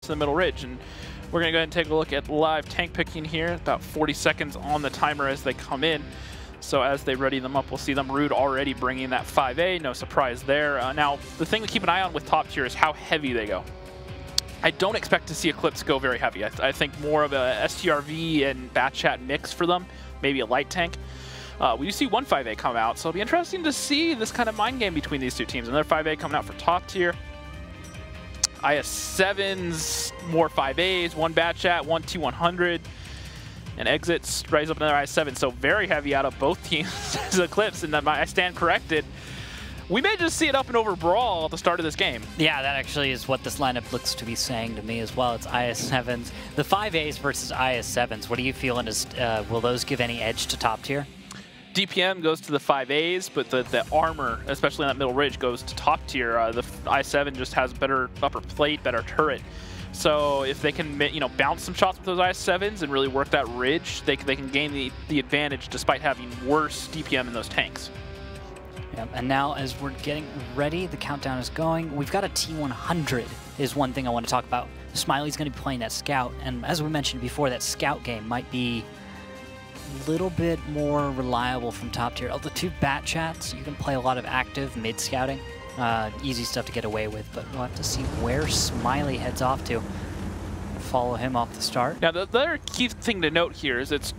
to the middle ridge. And we're going to go ahead and take a look at live tank picking here. About 40 seconds on the timer as they come in. So as they ready them up, we'll see them. Rude already bringing that 5A. No surprise there. Now, the thing to keep an eye on with top tier is how heavy they go. I don't expect to see eClipse go very heavy. I think more of a STRV and Batchat mix for them, maybe a light tank. We do see one 5A come out, so it'll be interesting to see this kind of mind game between these two teams. Another 5A coming out for top tier. IS-7s, more 5As, one Batchat, one T100, and exits, raise up another IS-7. So very heavy out of both teams as eClipse, and I stand corrected. We may just see it up and over brawl at the start of this game. Yeah, that actually is what this lineup looks to be saying to me as well. It's IS-7s. The 5As versus IS-7s. What are you feeling? Will those give any edge to top tier? DPM goes to the 5As, but the armor, especially on that middle ridge, goes to top tier. The I-7 just has better upper plate, better turret. So if they can, bounce some shots with those IS-7s and really work that ridge, they can gain the advantage despite having worse DPM in those tanks. Yep. And now as we're getting ready, the countdown is going. We've got a T100 is one thing I want to talk about. Smiley's going to be playing that Scout, and as we mentioned before, that Scout game might be a little bit more reliable from top tier. Of the two Batchats, you can play a lot of active mid-scouting. Easy stuff to get away with, but we'll have to see where Smiley heads off to. Follow him off the start. Now, the other key thing to note here is it's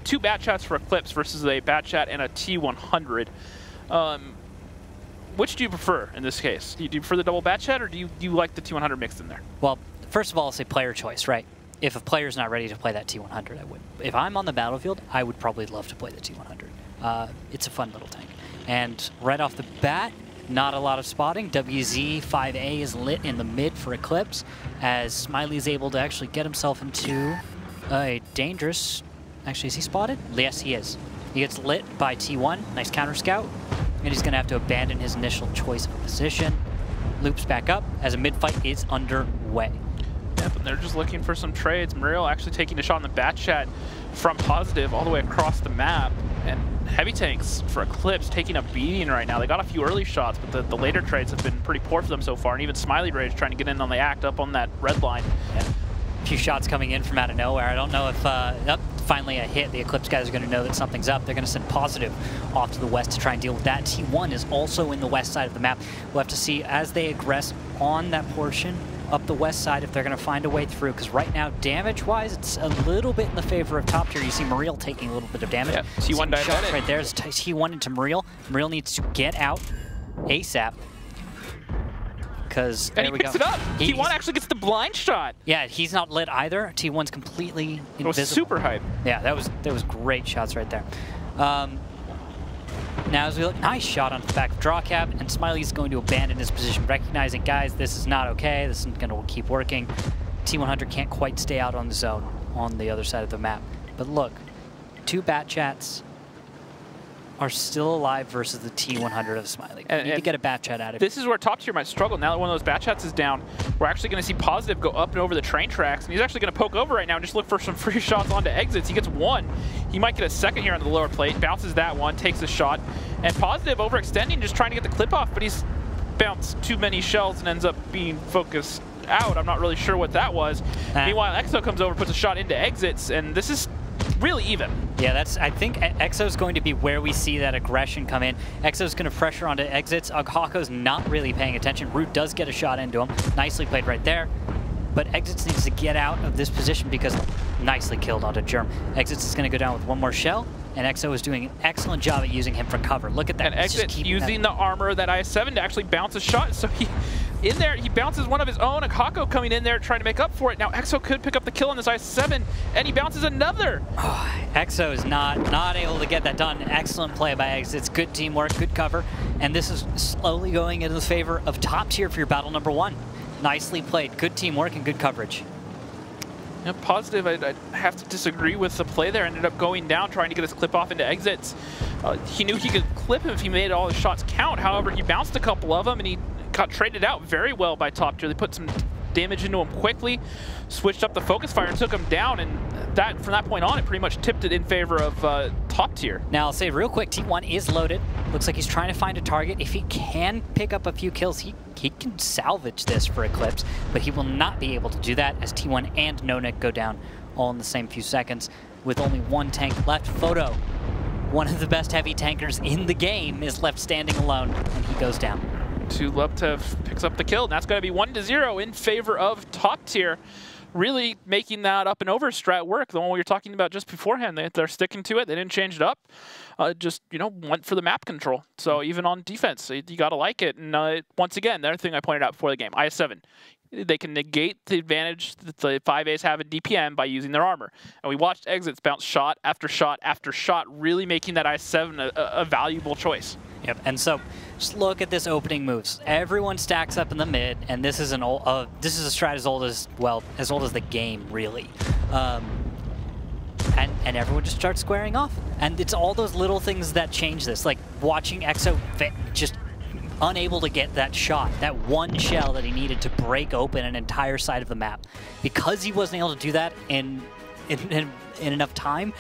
two Batchats for eClipse versus a Batchat and a T100. Which do you prefer in this case? Do you prefer the double Batchat, or do you like the T100 mixed in there? Well, first of all, I'll say player choice, right? If a player's not ready to play that T100, I would. If I'm on the battlefield, I would probably love to play the T100. It's a fun little tank. And right off the bat, not a lot of spotting. WZ 5A is lit in the mid for eClipse, as Smiley is able to actually get himself into a dangerous... Actually, is he spotted? Yes, he is. He gets lit by T1, nice counter scout, and he's going to have to abandon his initial choice of a position. Loops back up as a mid-fight is underway. Yep, and they're just looking for some trades. Muriel actually taking a shot on the Batchat from positive all the way across the map. And heavy tanks for eClipse taking a beating right now. They got a few early shots, but the later trades have been pretty poor for them so far. And even Smiley Rage trying to get in on the act up on that red line. Yeah. A few shots coming in from out of nowhere. I don't know if finally a hit. The eClipse guys are going to know that something's up. They're going to send positive off to the west to try and deal with that. T1 is also in the west side of the map. We'll have to see as they aggress on that portion up the west side if they're going to find a way through, because right now, damage-wise, it's a little bit in the favor of top tier. You see Muriel taking a little bit of damage. Yeah, T1 died right there. T1 into Muriel. Muriel needs to get out ASAP. Because and he picks it up. T1 actually gets the blind shot. Yeah, he's not lit either. T1's completely invisible. It was super hype. Yeah, that was great shots right there. Now as we look, nice shot onto the back of draw cap, and Smiley's going to abandon his position, recognizing, guys, this is not okay. This isn't going to keep working. T100 can't quite stay out on the zone on the other side of the map. But look, two Batchats are still alive versus the T100 of Smiley. We need to get a Batchat out of it. This is where top tier might struggle. Now that one of those Batchats is down, we're actually going to see positive go up and over the train tracks, and he's actually going to poke over right now and just look for some free shots onto exits. He gets one. He might get a second here on the lower plate, bounces that one, takes a shot, and positive overextending, just trying to get the clip off, but he's bounced too many shells and ends up being focused out. I'm not really sure what that was. Meanwhile, Exo comes over, puts a shot into exits, and this is really even. Yeah, I think Exo's going to be where we see that aggression come in. Exo's going to pressure onto exits. Hako's not really paying attention. Root does get a shot into him. Nicely played right there. But Exits needs to get out of this position because nicely killed onto Germ. Exits is going to go down with one more shell, and Exo is doing an excellent job at using him for cover. Look at that. And Exit using the armor of that IS-7 to actually bounce a shot. So in there, he bounces one of his own. Hako coming in there trying to make up for it. Now Exo could pick up the kill on this IS-7, and he bounces another. Oh, Exo is not able to get that done. Excellent play by Exits. Good teamwork, good cover. And this is slowly going into the favor of top tier for your battle number one. Nicely played. Good teamwork and good coverage. Yeah, positive, I'd have to disagree with the play there. Ended up going down, trying to get his clip off into exits. He knew he could clip him if he made all his shots count. However, he bounced a couple of them, and he got traded out very well by top tier. They put some damage into him quickly, switched up the focus fire, and took him down. And that from that point on, it pretty much tipped it in favor of top tier. Now, I'll say real quick, T1 is loaded. Looks like he's trying to find a target. If he can pick up a few kills, he can salvage this for eClipse, but he will not be able to do that as T1 and Nonik go down all in the same few seconds with only one tank left. Photo, one of the best heavy tankers in the game, is left standing alone, and he goes down. Leptev picks up the kill, and that's going to be 1-0 in favor of top tier. Really making that up and over strat work, the one we were talking about just beforehand. They're sticking to it. They didn't change it up. Just, you know, went for the map control. So even on defense, you got to like it. And once again, the other thing I pointed out before the game, IS-7. They can negate the advantage that the 5As have in DPM by using their armor. And we watched Exits bounce shot after shot after shot, really making that IS-7 a valuable choice. Yep, and so just look at this opening moves. Everyone stacks up in the mid, and this is a strat as old as, well, as old as the game, really. And everyone just starts squaring off. And it's all those little things that change this, like watching EXO just unable to get that shot, that one shell that he needed to break open an entire side of the map. Because he wasn't able to do that in enough time,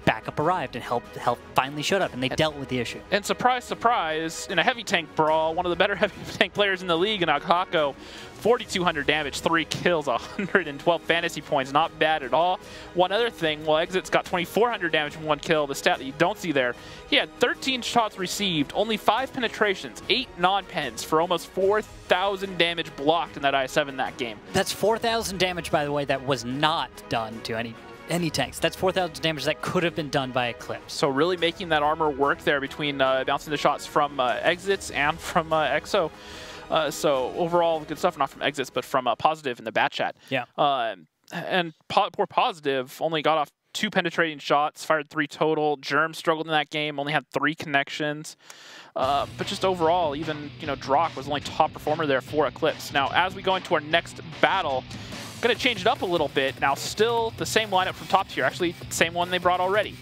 backup arrived and helped finally showed up, and they dealt with the issue. And surprise, surprise, in a heavy tank brawl, one of the better heavy tank players in the league in Akako, 4,200 damage, 3 kills, 112 fantasy points, not bad at all. One other thing, well, Exit's got 2,400 damage and 1 kill, the stat that you don't see there. He had 13 shots received, only 5 penetrations, 8 non-pens for almost 4,000 damage blocked in that IS-7 that game. That's 4,000 damage, by the way, that was not done to any tanks. That's 4,000 damage that could have been done by eClipse. So really making that armor work there between bouncing the shots from Exits and from EXO. So overall, good stuff, not from Exits, but from Positive in the bat chat. Yeah. And poor Positive only got off 2 penetrating shots, fired 3 total. Germ struggled in that game, only had 3 connections. But just overall, even, you know, Drock was only top performer there for eClipse. Now, as we go into our next battle, going to change it up a little bit. Now, still the same lineup from top tier. Actually, same one they brought already.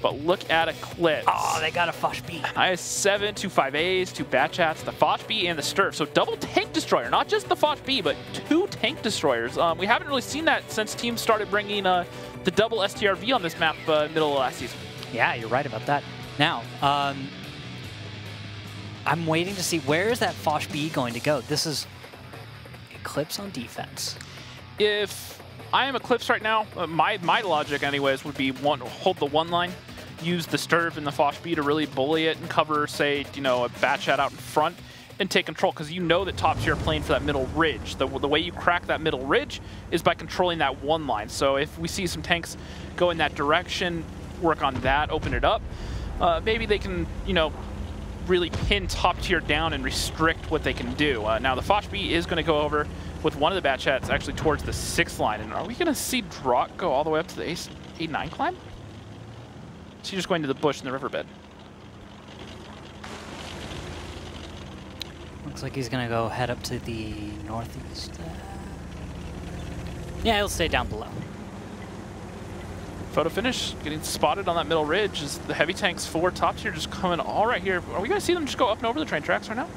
But look at eClipse. Oh, they got a Foch B. IS-7, 2 5As, 2 bat chats, the Foch B and the Sturf. So double tank destroyer, not just the Foch B, but 2 tank destroyers. We haven't really seen that since teams started bringing the double STRV on this map middle of last season. Yeah, you're right about that. Now, I'm waiting to see where is that Foch B going to go. This is eClipse on defense. If I am eClipse right now, my logic anyways would be hold the 1 line, use the Sturf and the Foch B to really bully it and cover, say, you know, a bat chat out in front and take control, because you know that top tier are playing for that middle ridge. The way you crack that middle ridge is by controlling that 1 line. So if we see some tanks go in that direction, work on that, open it up, maybe they can, you know, really pin top tier down and restrict what they can do. Now the Foch B is going to go over with one of the bat chats actually towards the 6th line. And are we going to see Drock go all the way up to the 8-9 climb? Is he just going to the bush in the riverbed? Looks like he's going to go head up to the northeast. Yeah, he'll stay down below. Photo finish, getting spotted on that middle ridge is the heavy tanks for top tier just coming all right here. Are we going to see them just go up and over the train tracks right now?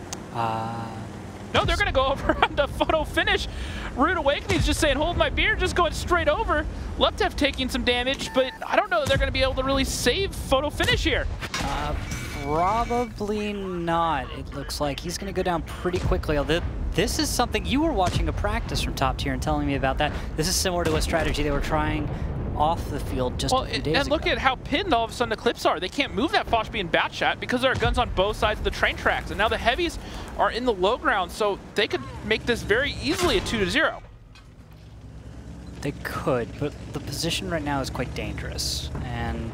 No, they're going to go over on the photo finish. Rude Awakening's just saying, hold my beer, just going straight over. Leptev taking some damage, but I don't know that they're going to be able to really save photo finish here. Probably not. It looks like he's going to go down pretty quickly. Although this is something you were watching a practice from top tier and telling me about that. This is similar to a strategy they were trying off the field just a few days ago. And look at how pinned all of a sudden the Eclipse are. They can't move that Foch B and bat chat because there are guns on both sides of the train tracks. And now the heavies are in the low ground, so they could make this very easily a 2-0. They could, but the position right now is quite dangerous, and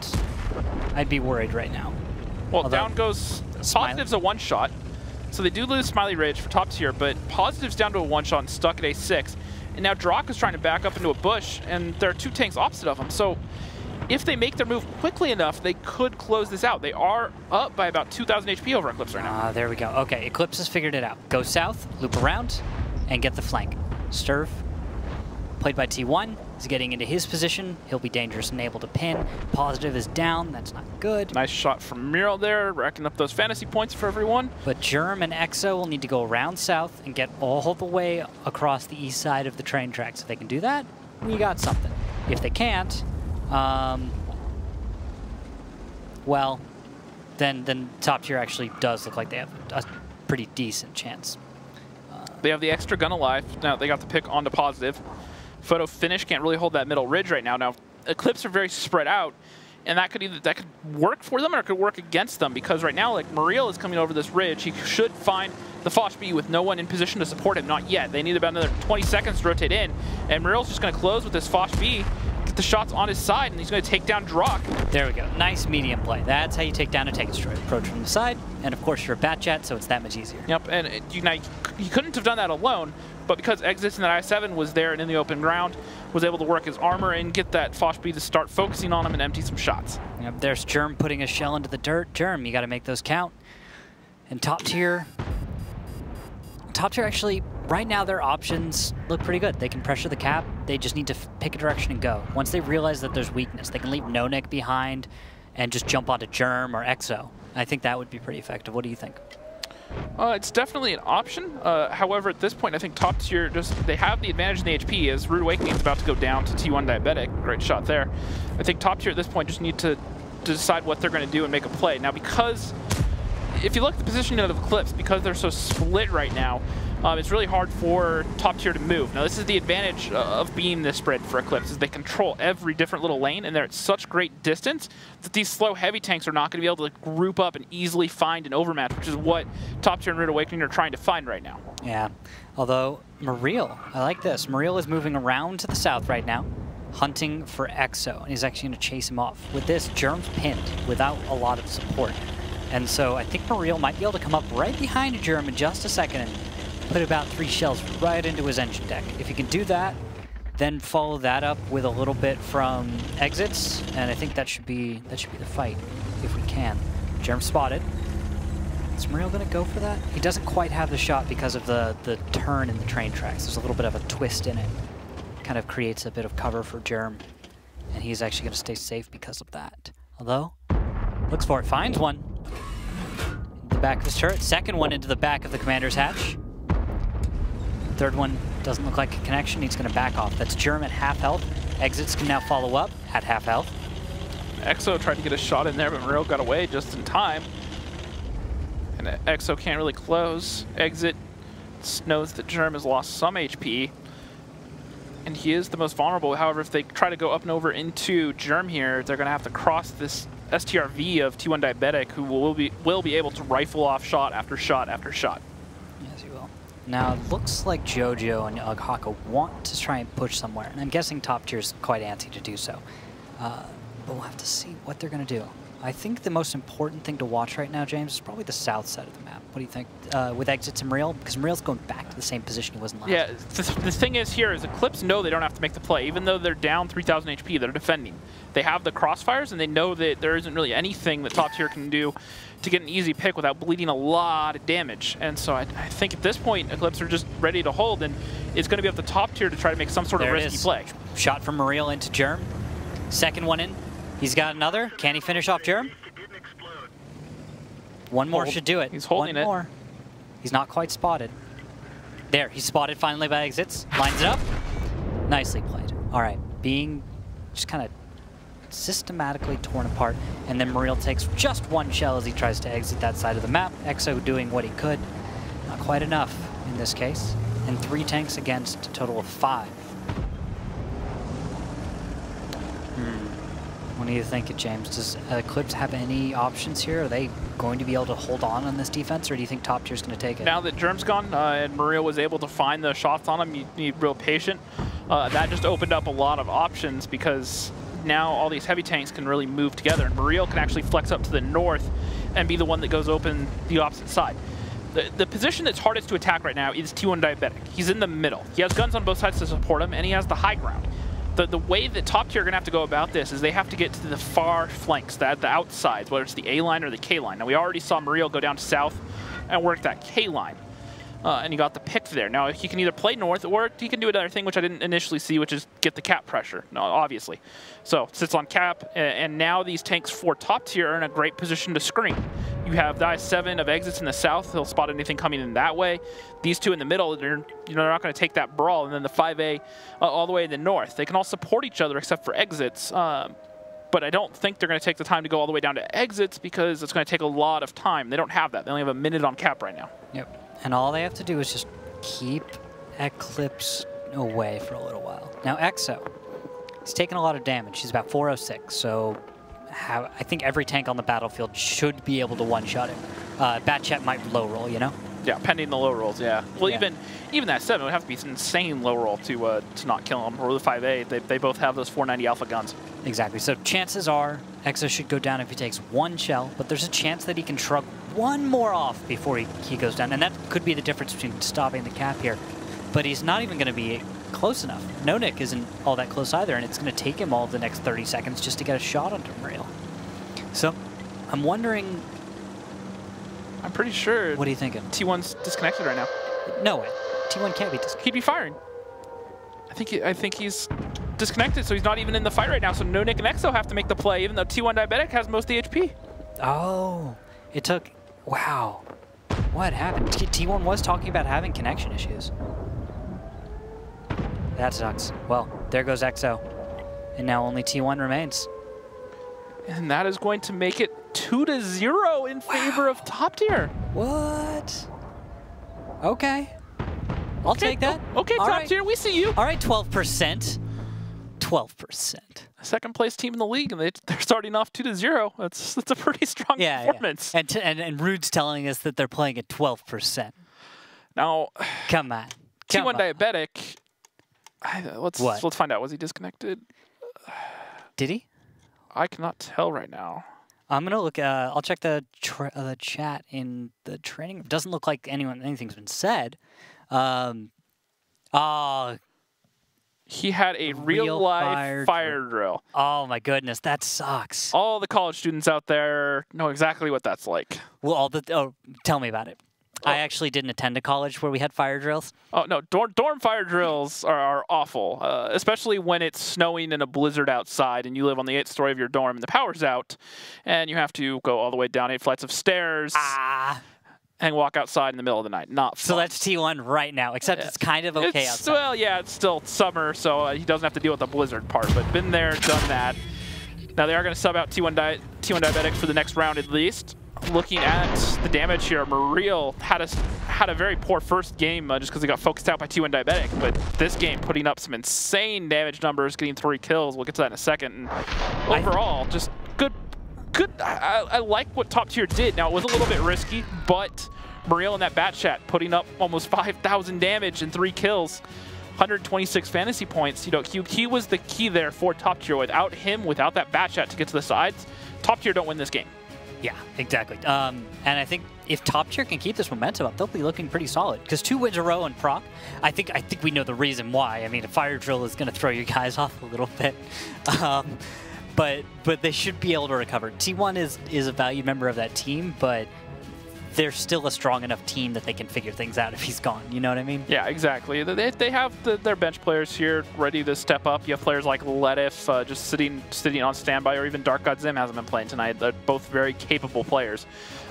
I'd be worried right now. Well, down goes Positive's a 1-shot, so they do lose Smiley Ridge for top tier, but Positive's down to a 1-shot and stuck at A6. And now Drock is trying to back up into a bush, and there are 2 tanks opposite of him. So if they make their move quickly enough, they could close this out. They are up by about 2,000 HP over Eclipse right now. There we go. Okay, Eclipse has figured it out. Go south, loop around, and get the flank. Sturf, played by T1, is getting into his position. He'll be dangerous and able to pin. Positive is down. That's not good. Nice shot from Mural there, racking up those fantasy points for everyone. But Germ and EXO will need to go around south and get all the way across the east side of the train tracks. If they can do that, we got something. If they can't, well, then top tier actually does look like they have a pretty decent chance. They have the extra gun alive. Now they got the pick onto positive. Photo Finish can't really hold that middle ridge right now. Now, eClipse are very spread out, and that could work for them or it could work against them, because right now, like, Muriel is coming over this ridge. He should find the Foch B with no one in position to support him. Not yet. They need about another 20 seconds to rotate in, and Muriel's just going to close with this Foch B, get the shots on his side, and he's going to take down Drock. There we go. Nice medium play. That's how you take down a tank destroyer. Approach from the side, and of course you're a bat jet, so it's that much easier. Yep, and he couldn't have done that alone, but because Exits in that I-7 was there and in the open ground, was able to work his armor and get that Foch B to start focusing on him and empty some shots. Yep, there's Germ putting a shell into the dirt. Germ, you got to make those count. And top tier actually, right now their options look pretty good. They can pressure the cap. They just need to pick a direction and go. Once they realize that there's weakness, they can leave No-Nick behind and just jump onto Germ or Exo. I think that would be pretty effective. What do you think? It's definitely an option. However, at this point, I think top tier they have the advantage in the HP as Rude Awakening is about to go down to T1 Diabetic. Great shot there. I think top tier at this point just need to decide what they're going to do and make a play. Now, because if you look at the positioning of eClipse, because they're so split right now, it's really hard for top tier to move. Now, this is the advantage of being this spread for eClipse, is they control every different little lane, and they're at such great distance that these slow heavy tanks are not going to be able to group up and easily find an overmatch, which is what top tier and Rude Awakening are trying to find right now. Yeah, although Muriel, I like this. Muriel is moving around to the south right now, hunting for Exo, and he's actually going to chase him off. With this, Germ's pinned without a lot of support. And so I think Muriel might be able to come up right behind Germ in just a second and put about 3 shells right into his engine deck. If he can do that, then follow that up with a little bit from Exits, and I think that should be the fight, if we can. Germ spotted. Is Muriel going to go for that? He doesn't quite have the shot because of the turn in the train tracks. There's a little bit of a twist in it. Kind of creates a bit of cover for Germ, and he's actually going to stay safe because of that. Although, looks for it, finds one. In the back of his turret. Second one into the back of the commander's hatch. Third one doesn't look like a connection. He's going to back off. That's Germ at half health. Exits can now follow up at half health. Exo tried to get a shot in there, but Muriel got away just in time. And Exo can't really close. Exit knows that Germ has lost some HP, and he is the most vulnerable. However, if they try to go up and over into Germ here, they're going to have to cross this STRV of T1 Diabetic, who will be able to rifle off shot after shot after shot. Yes, he will. Now, it looks like JoJo and Ughaka want to try and push somewhere, and I'm guessing top tier is quite antsy to do so. But we'll have to see what they're going to do. I think the most important thing to watch right now, James, is probably the south side of the map. What do you think? With Exits and Muriel? Because Muriel's going back to the same position he was in last. Yeah, the thing is here is eClipse know they don't have to make the play. Even though they're down 3,000 HP, they're defending. They have the crossfires, and they know that there isn't really anything that top tier can do to get an easy pick without bleeding a lot of damage. And so I think at this point, eClipse are just ready to hold, and it's going to be up to top tier to try to make some sort of risky play. Shot from Muriel into Germ. Second one in. He's got another. Can he finish off Germ? One more should do it. He's holding it. One more. He's not quite spotted. There, he's spotted finally by Exits. Lines it up. Nicely played. All right, being just kind of systematically torn apart, and then Muriel takes just one shell as he tries to exit that side of the map. Exo doing what he could. Not quite enough in this case. And 3 tanks against a total of 5. What do you think, James? Does eClipse have any options here? Are they going to be able to hold on this defense, or do you think top tier is going to take it? Now that Germ's gone and Muriel was able to find the shots on him, you need real patient. That just opened up a lot of options, because now all these heavy tanks can really move together, and Muriel can actually flex up to the north and be the one that goes open the opposite side. The position that's hardest to attack right now is T1 Diabetic. He's in the middle. He has guns on both sides to support him, and he has the high ground. The way that top tier are going to have to go about this is they have to get to the far flanks, the outsides, whether it's the A line or the K line. Now, we already saw Muriel go down to south and work that K line, and he got the pick there. Now, he can either play north, or he can do another thing, which I didn't initially see, which is get the cap pressure, no, obviously. So, sits on cap, and now these tanks for top tier are in a great position to screen. You have the I-7 of Exits in the south. He'll spot anything coming in that way. These two in the middle, they're not going to take that brawl. And then the 5A all the way in the north. They can all support each other except for Exits. But I don't think they're going to take the time to go all the way down to exits because it's going to take a lot of time. They don't have that. They only have a minute on cap right now. Yep. And all they have to do is just keep eClipse away for a little while. Now, EXO, he's taken a lot of damage. He's about 406, so I think every tank on the battlefield should be able to one-shot him. Batchat might low roll, you know? Yeah, pending the low rolls, yeah. Well, Yeah. even that 7 would have to be an insane low roll to not kill him. Or the 5A, they both have those 490 alpha guns. Exactly. So chances are EXO should go down if he takes one shell, but there's a chance that he can shrug one more off before he goes down. And that could be the difference between stopping the cap here. But he's not even going to be close enough. No Nick isn't all that close either, and it's going to take him all of the next 30 seconds just to get a shot onto Muriel. So I'm wondering... I'm pretty sure... What are you thinking? T1's disconnected right now. No way. T1 can't be disconnected. He'd be firing. I think he's disconnected, so he's not even in the fight right now. So No Nick and EXO have to make the play, even though T1 Diabetic has most of the HP. Oh, it took... Wow. What happened? T1 was talking about having connection issues. That sucks. Well, there goes EXO. And now only T1 remains. And that is going to make it 2-0 in favor of top tier. What? Okay. I'll take that. Okay, All top right. tier, we see you. All right, 12%. 12%. Second place team in the league, and they're starting off 2-0. That's a pretty strong performance. Yeah. And Rude's telling us that they're playing at 12%. Now, come on. T1 Diabetic. Let's find out. Was he disconnected? Did he? I cannot tell right now. I'm gonna look. I'll check the chat in the training. It doesn't look like anything's been said. He had a real life fire drill. Oh my goodness, that sucks. All the college students out there know exactly what that's like. Well, tell me about it. I actually didn't attend a college where we had fire drills. Oh, no. Dorm fire drills are awful, especially when it's snowing in a blizzard outside and you live on the 8th story of your dorm and the power's out and you have to go all the way down 8 flights of stairs and walk outside in the middle of the night. Not fun. So that's T1 right now, except it's kind of okay outside. Well, yeah, it's still summer, so he doesn't have to deal with the blizzard part, but been there, done that. Now they are going to sub out T1 Diabetic for the next round at least. Looking at the damage here, Muriel had a very poor first game just because he got focused out by T1 Diabetic, but this game putting up some insane damage numbers, getting 3 kills. We'll get to that in a second. And overall, just good. I like what top tier did. Now, it was a little bit risky, but Muriel in that Batchat putting up almost 5,000 damage and 3 kills. 126 fantasy points. You know, he was the key there for top tier. Without him, without that Batchat to get to the sides, top tier don't win this game. Yeah, exactly. And I think if top tier can keep this momentum up, they'll be looking pretty solid. Because 2 wins a row in Proc, I think we know the reason why. I mean, a fire drill is going to throw you guys off a little bit. But they should be able to recover. T1 is a valued member of that team, but they're still a strong enough team that they can figure things out if he's gone. You know what I mean? Yeah, exactly. They have their bench players here ready to step up. You have players like Ledif just sitting on standby, or even Dark God Zim hasn't been playing tonight. They're both very capable players.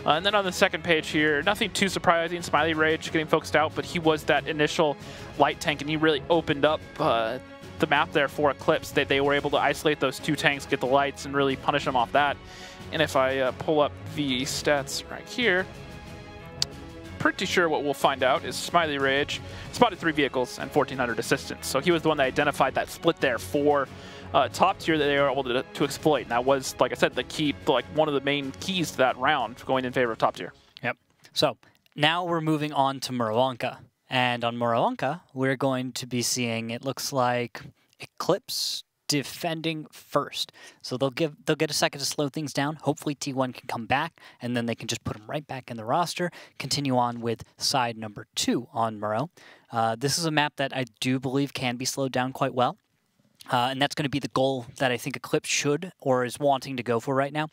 And then on the second page here, nothing too surprising. Smiley Rage getting focused out, but he was that initial light tank, and he really opened up the map there for eClipse. They were able to isolate those 2 tanks, get the lights, and really punish them off that. And if I pull up VE stats right here, pretty sure what we'll find out is Smiley Rage spotted 3 vehicles and 1,400 assistance. So he was the one that identified that split there for top tier that they were able to exploit. And that was, like I said, the key, like one of the main keys to that round going in favor of top tier. Yep. So now we're moving on to Murovanka. And on Murovanka, we're going to be seeing, it looks like, eClipse defending first. So they'll get a second to slow things down. Hopefully T1 can come back, and then they can just put them right back in the roster. Continue on with side number 2 on Muro. This is a map that I do believe can be slowed down quite well. And that's going to be the goal that I think eClipse should or is wanting to go for right now.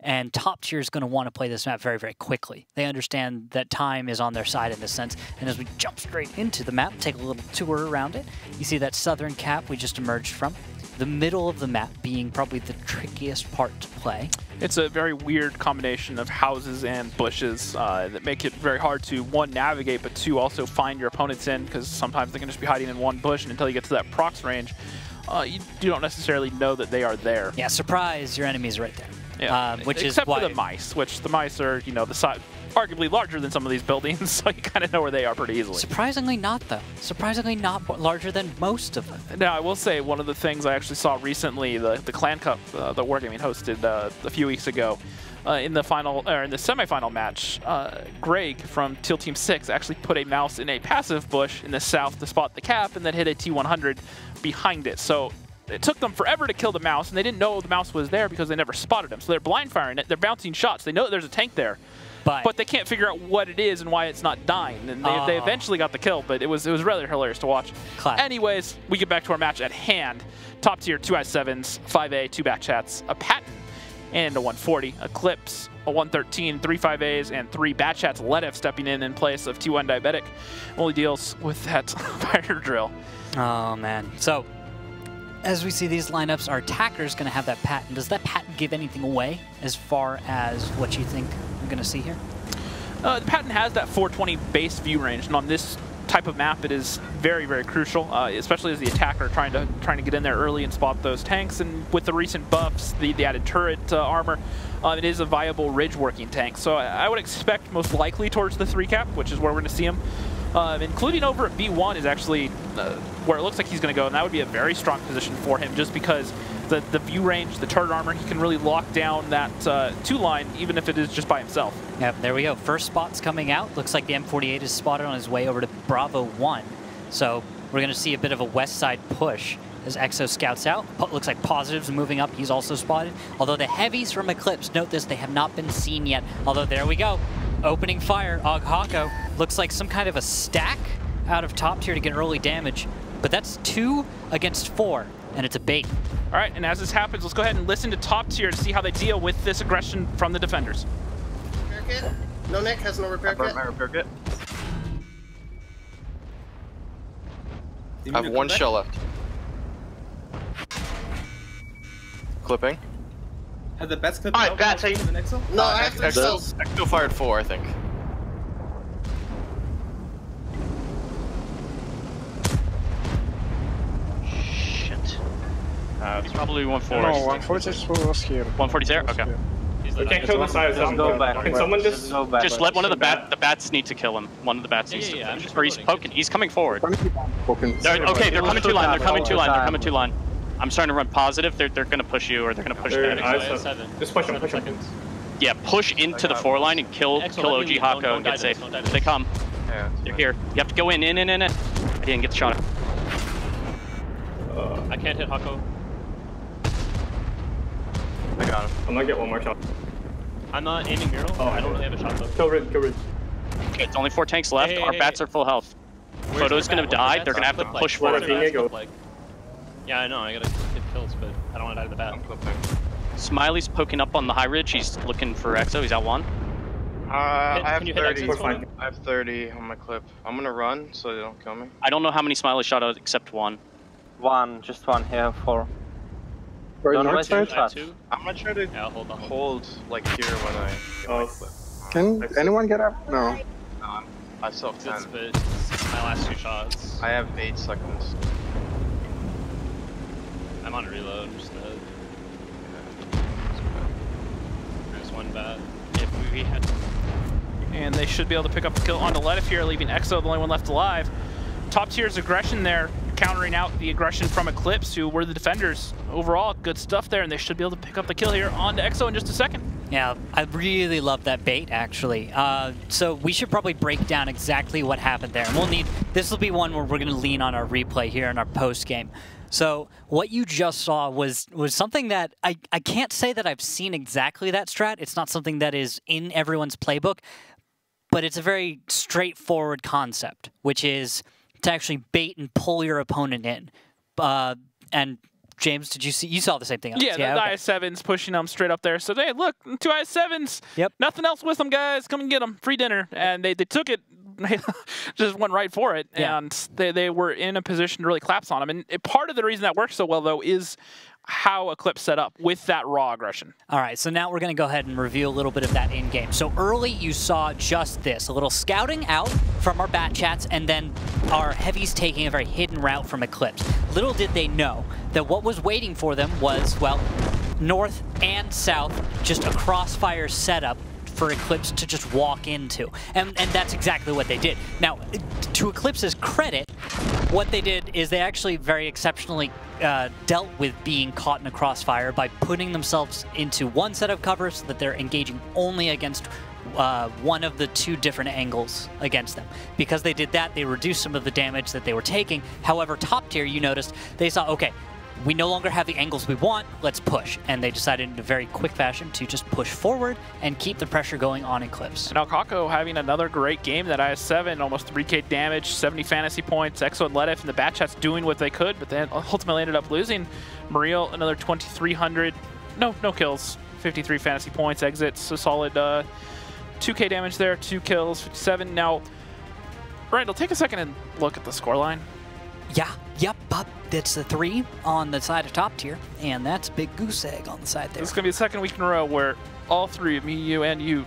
And top tier is going to want to play this map very, very quickly. They understand that time is on their side in this sense. And as we jump straight into the map, take a little tour around it, you see that southern cap we just emerged from. The middle of the map being probably the trickiest part to play. It's a very weird combination of houses and bushes that make it very hard to, 1, navigate, but 2, also find your opponents in, because sometimes they can just be hiding in one bush, and until you get to that prox range, you don't necessarily know that they are there. Yeah, surprise, your enemy's right there. Yeah. Which Except is why for the mice, which the mice are, you know, the size, arguably larger than some of these buildings, so you kind of know where they are pretty easily. Surprisingly not, though. Surprisingly not larger than most of them. Now, I will say one of the things I actually saw recently, the Clan Cup that Wargaming hosted a few weeks ago, in the semifinal match, Greg from Teal Team 6 actually put a mouse in a passive bush in the south to spot the cap, and then hit a T100 behind it. So it took them forever to kill the mouse, and they didn't know the mouse was there because they never spotted him. So they're blind firing it. They're bouncing shots. They know that there's a tank there, but they can't figure out what it is and why it's not dying. And they eventually got the kill, but it was rather hilarious to watch. Anyways, we get back to our match at hand. Top tier 2 i7s, 5A, 2 back chats, a Patton, and a 140, eClipse, a 113, 3 5As, and 3 bat chats. Ledev stepping in place of T1 Diabetic. Only deals with that fire drill. Oh, man. So, as we see these lineups, our attacker is going to have that Patton. Does that Patton give anything away as far as what you think we're going to see here? The Patton has that 420 base view range, and on this type of map, it is very, very crucial, especially as the attacker trying to get in there early and spot those tanks. And with the recent buffs, the added turret armor, it is a viable ridge working tank. So I would expect most likely towards the 3 cap, which is where we're going to see him. Including over at B1 is actually where it looks like he's going to go, and that would be a very strong position for him just because the view range, the turret armor, he can really lock down that 2 line even if it is just by himself. Yep, there we go. First spot's coming out. Looks like the M48 is spotted on his way over to Bravo 1. So we're going to see a bit of a west side push as Exo scouts out. Looks like Positive's moving up. He's also spotted. Although the heavies from eClipse, note this, they have not been seen yet. Although there we go. Opening fire, Hako. Looks like some kind of a stack out of top tier to get early damage. But that's 2 against 4, and it's a bait. All right, and as this happens, let's go ahead and listen to top tier to see how they deal with this aggression from the defenders. Repair kit? No Nick has no repair kit? My repair kit. I have 1 shell left. Clipping. Have the bats clipped? Alright, bats, are you? No, I have 3 shells. Exo fired 4, I think. Shit. It's probably 140. No, 140 was here. 140 there? Okay. We can't kill the side. Can someone just Just let one of the bats need to kill him. One of the bats needs to. Or he's poking. He's coming forward. Okay, they're coming 2 line. They're coming 2 line. They're coming 2 line. I'm starting to run positive. They're going to push you, or they're going to push that. Just push them. Push them. Yeah, push into the 4 line and kill OG Hako and get safe. They come. They're here. You have to go in. I didn't get the shot. I can't hit Hako. I got him. I'm gonna get 1 more shot. I'm not aiming mural. Oh, I don't really have a shot though. Kill ridge. Okay, it's only 4 tanks left. Our bats are full health. Photo's going to die. They're going to have to push forward. Yeah, I know. I gotta get kills, but I don't want to die to the bat. I'm clipping. Smiley's poking up on the high ridge. He's looking for Exo. He's out 1. I have Can you hit 30. Exo? I have 30 on my clip. I'm gonna run so they don't kill me. I don't know how many Smiley shot out except 1. Just one here, 4. Don't waste your shot. I'm gonna try to hold like here when I get my clip. Can anyone get up? No. I still have 10. It's my last 2 shots. I have 8 seconds. I'm on a reload. I'm just dead. There's 1 bat. If we had. And they should be able to pick up the kill onto Ledev here, leaving Exo the only one left alive. Top tier's aggression there, countering out the aggression from eClipse, who were the defenders. Overall, good stuff there, and they should be able to pick up the kill here onto Exo in just a second. Yeah, I really love that bait, actually. So we should probably break down exactly what happened there. And this will be one where we're going to lean on our replay here in our post-game. So what you just saw was something that I can't say that I've seen exactly that strat. It's not something that is in everyone's playbook, but it's a very straightforward concept, which is to actually bait and pull your opponent in. And James, did you see? You saw the same thing. Yeah, the IS-7s pushing them straight up there. So, hey, look, 2 IS-7s. Yep. Nothing else with them, guys. Come and get them. Free dinner. And they took it. Just went right for it. Yeah. And they were in a position to really collapse on them. And part of the reason that works so well, though, is how eClipse set up with that raw aggression. All right, so now we're going to go ahead and review a little bit of that in-game. So early, you saw just this, a little scouting out from our bat chats, and then our heavies taking a very hidden route from eClipse. Little did they know that what was waiting for them was, well, north and south, just a crossfire setup for eClipse to just walk into. And that's exactly what they did. Now, to eClipse's credit, what they did is they actually very exceptionally dealt with being caught in a crossfire by putting themselves into one set of cover so that they're engaging only against one of the two different angles against them. Because they did that, they reduced some of the damage that they were taking. However, top tier, you noticed, they saw, okay, we no longer have the angles we want, let's push. And they decided in a very quick fashion to just push forward and keep the pressure going on eClipse. And Alcaco having another great game. That IS-7, almost 3K damage, 70 fantasy points. Exo and Ledif and the Batchats doing what they could, but then ultimately ended up losing. Muriel, another 2,300. No kills. 53 fantasy points. Exits, a solid 2K damage there, 2 kills, 57. Now, Randall, take a second and look at the scoreline. Yeah, yep, but that's the 3 on the side of top tier, and that's Big Goose Egg on the side there. This is going to be the second week in a row where all 3 of me, you, and you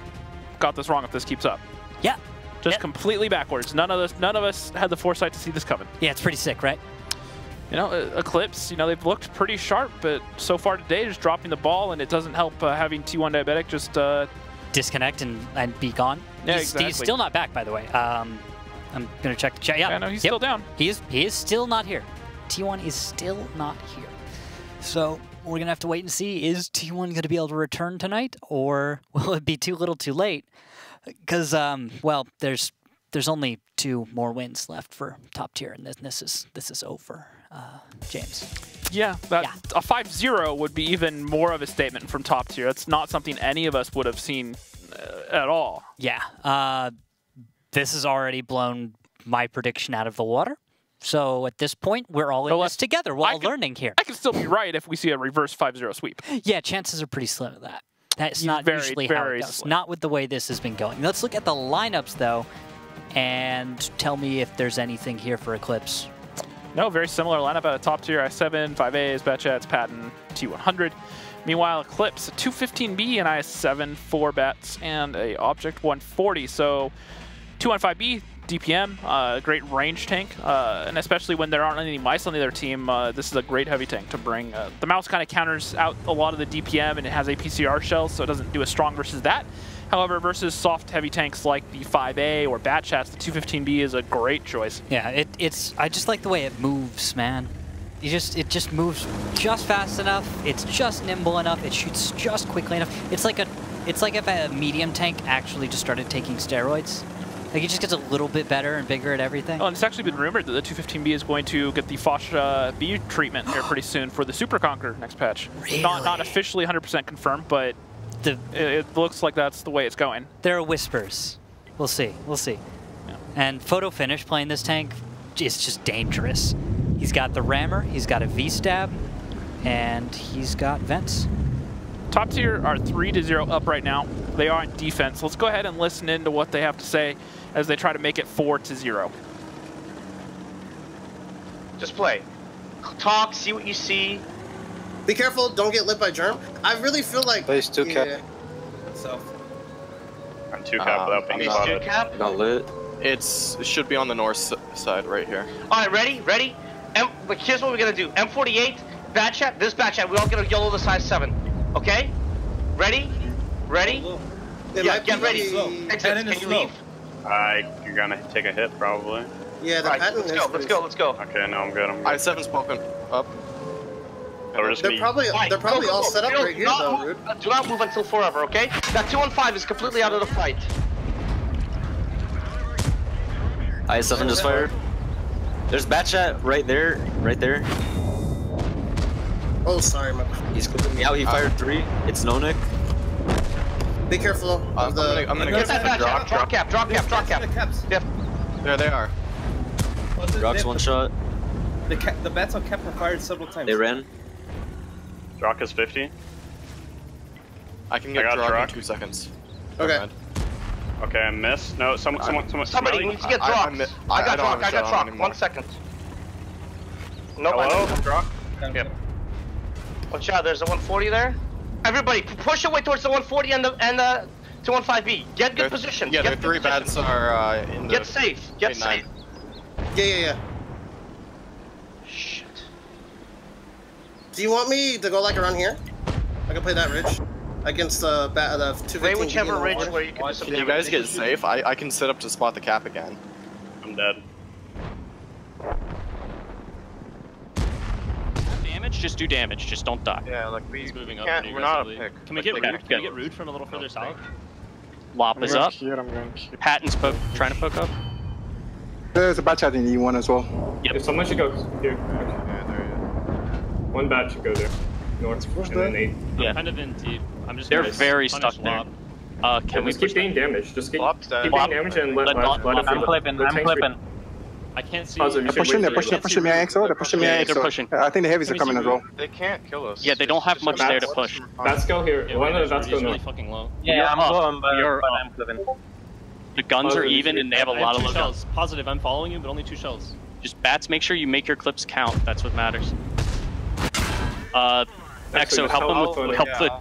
got this wrong if this keeps up. Yeah. Just completely backwards. None of us had the foresight to see this coming. Yeah, it's pretty sick, right? You know, eClipse, you know, they've looked pretty sharp, but so far today, just dropping the ball, and it doesn't help having T1 Diabetic just... disconnect and be gone. Yeah, exactly. He's still not back, by the way. I'm going to check the chat. Yeah, no, he's still down. He is still not here. T1 is still not here. So we're going to have to wait and see. Is T1 going to be able to return tonight, or will it be too little too late? Because, well, there's only 2 more wins left for top tier, and this is over, James. Yeah, a 5-0 would be even more of a statement from top tier. That's not something any of us would have seen at all. Yeah. This has already blown my prediction out of the water. So at this point, we're all in this together while learning here. I can still be right if we see a reverse 5-0 sweep. Yeah, chances are pretty slim of that. That's not usually how it goes. Not with the way this has been going. Let's look at the lineups, though, and tell me if there's anything here for eClipse. No, very similar lineup at a top tier. I7, 5As, Batchats, Patton, T100. Meanwhile, eClipse, a 215B, an IS-7, 4 bats, and a Object 140. So 215B, DPM, great range tank, and especially when there aren't any mice on the other team, this is a great heavy tank to bring. The mouse kind of counters out a lot of the DPM, and it has a PCR shell, so it doesn't do as strong versus that. However, versus soft heavy tanks like the 5A or Batchats, the 215B is a great choice. Yeah, I just like the way it moves, man. It just moves just fast enough. It's just nimble enough. It shoots just quickly enough. It's like if a medium tank actually just started taking steroids. Like, it just gets a little bit better and bigger at everything. Oh, and it's actually been rumored that the 215B is going to get the Foch B treatment here pretty soon for the Super Conquer next patch. Really? Not officially 100% confirmed, but it looks like that's the way it's going. There are whispers. We'll see. We'll see. Yeah. And Photo Finish playing this tank is just dangerous. He's got the rammer, he's got a V-stab, and he's got vents. Top tier are 3-0 up right now. They are on defense. Let's go ahead and listen into what they have to say as they try to make it 4-0. Just play. Talk, see what you see. Be careful, don't get lit by Germ. I really feel like... Base 2 cap. Yeah. So. I'm 2 cap without being Base 2 cap? Not lit. It should be on the north side right here. Alright, ready? But here's what we're gonna do. M48, Batchat, this Batchat, we all get a yellow the size 7. Okay? Ready? Yeah, get ready. Exit, can you leave? You're gonna take a hit probably. Yeah, the pattern is... Let's go. Okay, no, I'm good. I7's spoken up. So we're just They're probably all set up right here, though, Rude. Do not move until forever, okay? That 2-on-5 is completely out of the fight. I7 just fired. There's Batchat right there. Oh, sorry, my... He's clipping me out. He fired 3. It's no Nick. Be careful of the... I'm gonna get that Drop cap. Yep. There they are. Rock's 1 shot. The bats on cap were fired several times. They ran. Drock is 50. I can get Drock in 2 seconds. Okay. Okay, I missed. No, somebody needs to get Drock. I got Drock. 1 second. No, hello? Drock. Yep. Watch out, there's a 140 there. Everybody, push away towards the 140 and the 215B. Get good position. Yeah, their 3 bats are in the... Get safe. Get safe. Yeah. Shit. Do you want me to go like around here? I can play that ridge against the 215. Play whichever ridge where you can do some Can you guys get safe? I can sit up to spot the cap again. I'm dead. Damage, just do damage, just don't die. Yeah, like He's moving up. we're not a pick. Can we get Rude? Can we get Rude from a little further south? Lop is up. Here, I'm going here. Patton's trying to poke up. There's a batch out in E1 as well. Yep. If someone should go here. Yeah, there you One bat should go there. North. And then 8. Yeah. Kind of in deep. I'm just They're gonna very punish stuck there. Lop. Can we just keep doing damage. Just keep doing damage and let I'm clipping. I can't see. They're pushing me, XO. They're pushing me, Yeah, XO. they're pushing. I think the heavies are coming as well. They can't kill us. Yeah, they don't have much there to push. Bats go here. Yeah, One of the bats go really north. fucking low. Yeah, I'm going, but You're I'm clipping. The guns are even and they have a lot of two low guns. shells. Positive, I'm following you, but only 2 shells. Just bats, make sure you make your clips count. That's what matters. Exo, help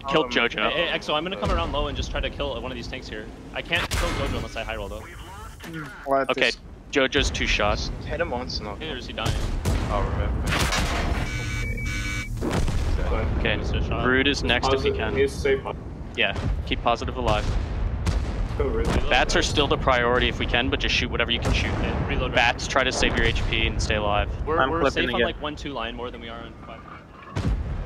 kill Jojo. Hey, Exo, I'm gonna come around low and just try to kill one of these tanks here. I can't kill Jojo unless I high roll though. Okay, Jojo's 2 shots. Hit him once and Hey, or is he dying? I'll remember. Okay, Rude is next if he can. Yeah, keep positive alive. Bats are still the priority if we can, but just shoot whatever you can shoot. Reload. Bats, try to save your HP and stay alive. We're safe on like 1-2 line more than we are on 5.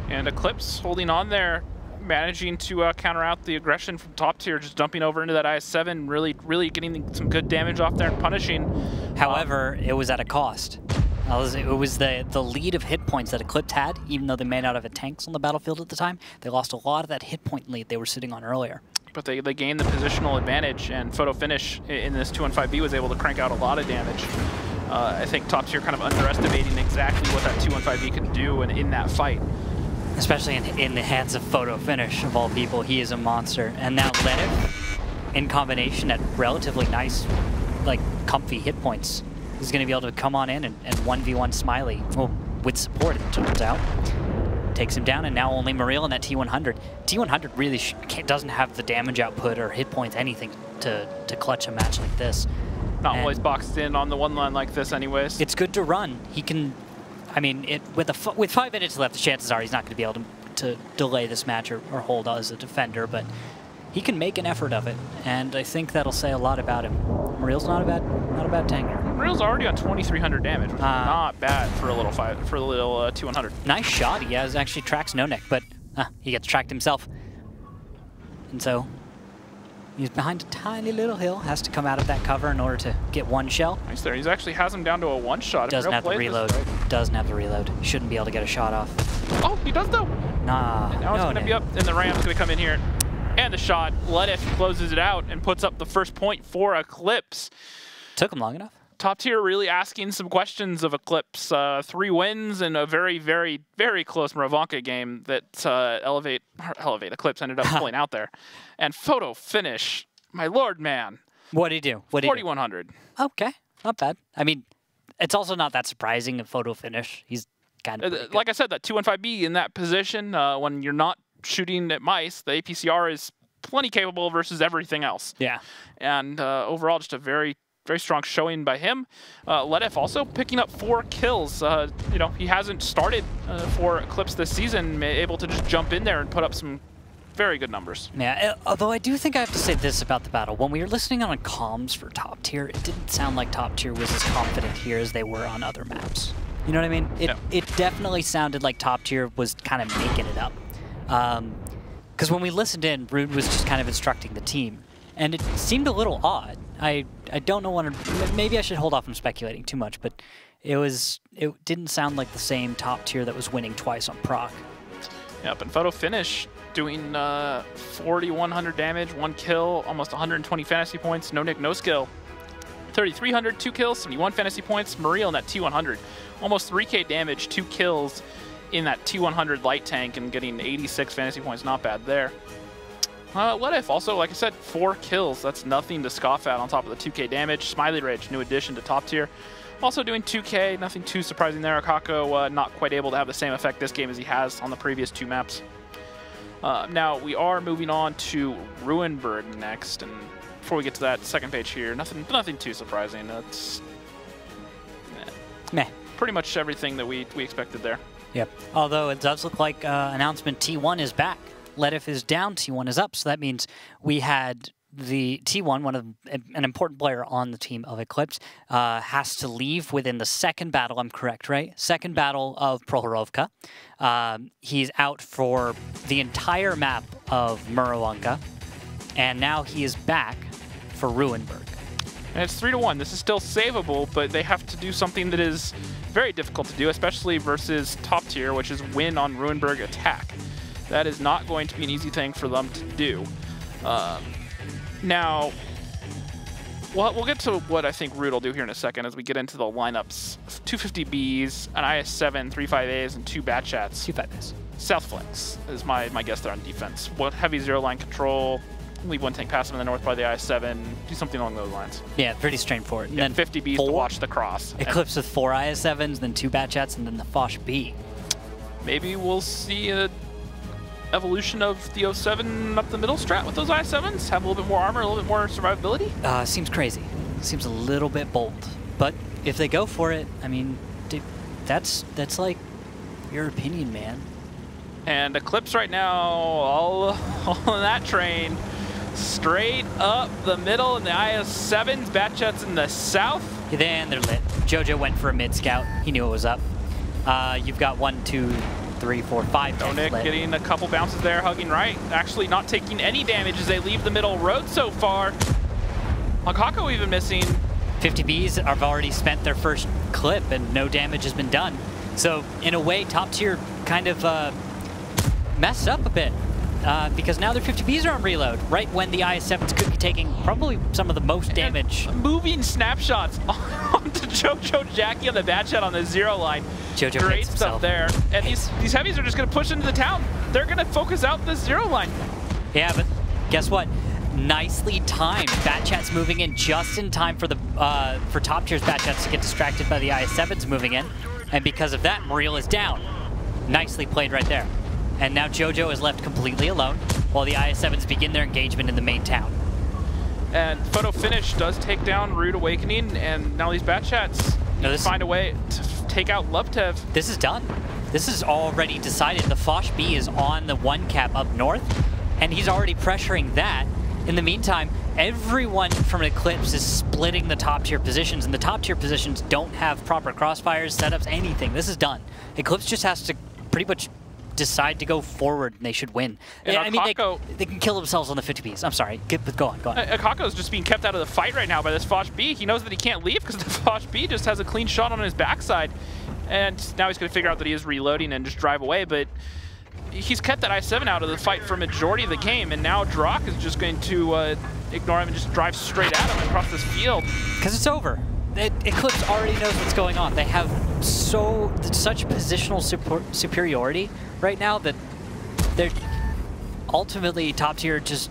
And eClipse holding on there, managing to counter out the aggression from top tier, just dumping over into that IS-7, really getting some good damage off there and punishing. However, it was at a cost. It was the lead of hit points that eClipse had, even though they may not have had tanks on the battlefield at the time. They lost a lot of that hit point lead they were sitting on earlier. But they gained the positional advantage, and Photo Finish in this 215B was able to crank out a lot of damage. I think top tier kind of underestimating exactly what that 215B could do in that fight. Especially in the hands of Photo Finish, of all people, he is a monster. And now Lenif, in combination at relatively nice, like, comfy hit points, is going to be able to come on in and 1v1 Smiley, well, with support, it turns out. Takes him down, and now only Muriel in that T100. T100 really doesn't have the damage output or hit points, anything to clutch a match like this. Not always boxed in on the one line like this anyways. It's good to run. He can, I mean, with 5 minutes left, the chances are he's not going to be able to delay this match or hold as a defender, but he can make an effort of it, and I think that'll say a lot about him. Muriel's not a bad tank. Muriel's already on 2,300 damage, which is not bad for a little 200. Nice shot. He has actually tracks no neck, but he gets tracked himself, and so he's behind a tiny little hill. Has to come out of that cover in order to get 1 shell. Nice there. He actually has him down to a 1 shot. Doesn't have the reload. Doesn't have the reload. Shouldn't be able to get a shot off. Oh, he does though. Nah. And now it's going to be up, and the Ram's going to come in here. And the shot, Lenif closes it out and puts up the first point for eClipse. Took him long enough. Top tier really asking some questions of eClipse. 3 wins and a very, very, very close Murovanka game that elevate eClipse ended up pulling out there. And Photo Finish, my lord, man. What did he do? 4,100. Okay, not bad. I mean, it's also not that surprising in Photo Finish. He's kind of like I said, that 215B in that position, when you're not shooting at mice, the APCR is plenty capable versus everything else. Yeah. And overall, just a very, very strong showing by him. Lenif also picking up 4 kills. You know, he hasn't started for eClipse this season, able to just jump in there and put up some very good numbers. Yeah, although I do think I have to say this about the battle. When we were listening on comms for top tier, it didn't sound like top tier was as confident here as they were on other maps. You know what I mean? It definitely sounded like top tier was kind of making it up. Because when we listened in, Rude was just kind of instructing the team, and it seemed a little odd. I don't know when. Maybe I should hold off from speculating too much, but it didn't sound like the same top tier that was winning twice on proc. Yep, and Photo Finish doing 4,100 damage, 1 kill, almost 120 fantasy points, no nick, no skill. 3,300, 2 kills, 71 fantasy points. Muriel in that T100, almost 3K damage, 2 kills in that T100 light tank and getting 86 fantasy points. Not bad there. Lenif also, like I said, 4 kills. That's nothing to scoff at on top of the 2K damage. Smiley Ridge, new addition to top tier. Also doing 2K, nothing too surprising there. Akako not quite able to have the same effect this game as he has on the previous 2 maps. Now, we are moving on to Ruinberg next, and before we get to that second page here, nothing too surprising. It's meh. Pretty much everything that we expected there. Yep. Although it does look like announcement T1 is back. Ledif is down, T1 is up, so that means we had the T1, an important player on the team of eClipse, has to leave within the second battle, I'm correct, right? Second battle of Prokhorovka. He's out for the entire map of Murovanka, and now he is back for Ruinberg. And it's 3-1. This is still savable, but they have to do something that is very difficult to do, especially versus top tier, which is win on Ruinberg attack. That is not going to be an easy thing for them to do. Now, we'll get to what I think Root will do here in a second as we get into the lineups. 250Bs, an IS-7, 3-5As, and 2 Batchats. 2 5As. South flanks is my guess there on defense. What heavy zero-line control, leave one tank passive in the north by the IS-7, do something along those lines. Yeah, pretty straightforward. And then 50Bs to watch the cross. Eclipse with 4 IS-7s, then 2 Batchats, and then the Foch B. Maybe we'll see a evolution of the 07 up the middle strat with those IS-7s, have a little bit more armor, a little bit more survivability. Seems crazy. Seems a little bit bold. But if they go for it, I mean, that's like your opinion, man. And Eclipse right now, all on that train, straight up the middle in the IS-7s, Batchats in the south. Yeah, then they're lit. JoJo went for a mid-scout. He knew it was up. You've got 1, 2, 3, 4, 5. Nick getting a couple bounces there, hugging right. Actually not taking any damage as they leave the middle road so far. Akako even missing. 50Bs have already spent their first clip and no damage has been done. So in a way, top tier kind of messed up a bit because now their 50Bs are on reload, right when the IS-7s could be taking probably some of the most damage. And moving snapshots onto JoJo Jackie on the Batchat on the 0 line. JoJo great stuff there. And these heavies are just going to push into the town. They're going to focus out the 0 line. Yeah, but guess what? Nicely timed. Batchat's moving in just in time for the for top tier's Batchats to get distracted by the IS-7s moving in. And because of that, Muriel is down. Nicely played right there. And now JoJo is left completely alone while the IS-7s begin their engagement in the main town. And Photo Finish does take down Rude Awakening, and now these Batchats find a way to take out Lovetev. This is done. This is already decided. The Foch B is on the 1 cap up north, and he's already pressuring that. In the meantime, everyone from Eclipse is splitting the top tier positions, and the top tier positions don't have proper crossfires, setups, anything. This is done. Eclipse just has to pretty much decide to go forward, and they should win. And I mean, they can kill themselves on the 50Bs. I'm sorry. Go on. Akako's just being kept out of the fight right now by this Foch B. He knows that he can't leave because the Foch B just has a clean shot on his backside. And now he's going to figure out that he is reloading and just drive away. But he's kept that I-7 out of the fight for majority of the game. And now Drock is just going to ignore him and just drive straight at him across this field. Because it's over. Eclipse already knows what's going on. They have such positional superiority right now that they're ultimately top tier just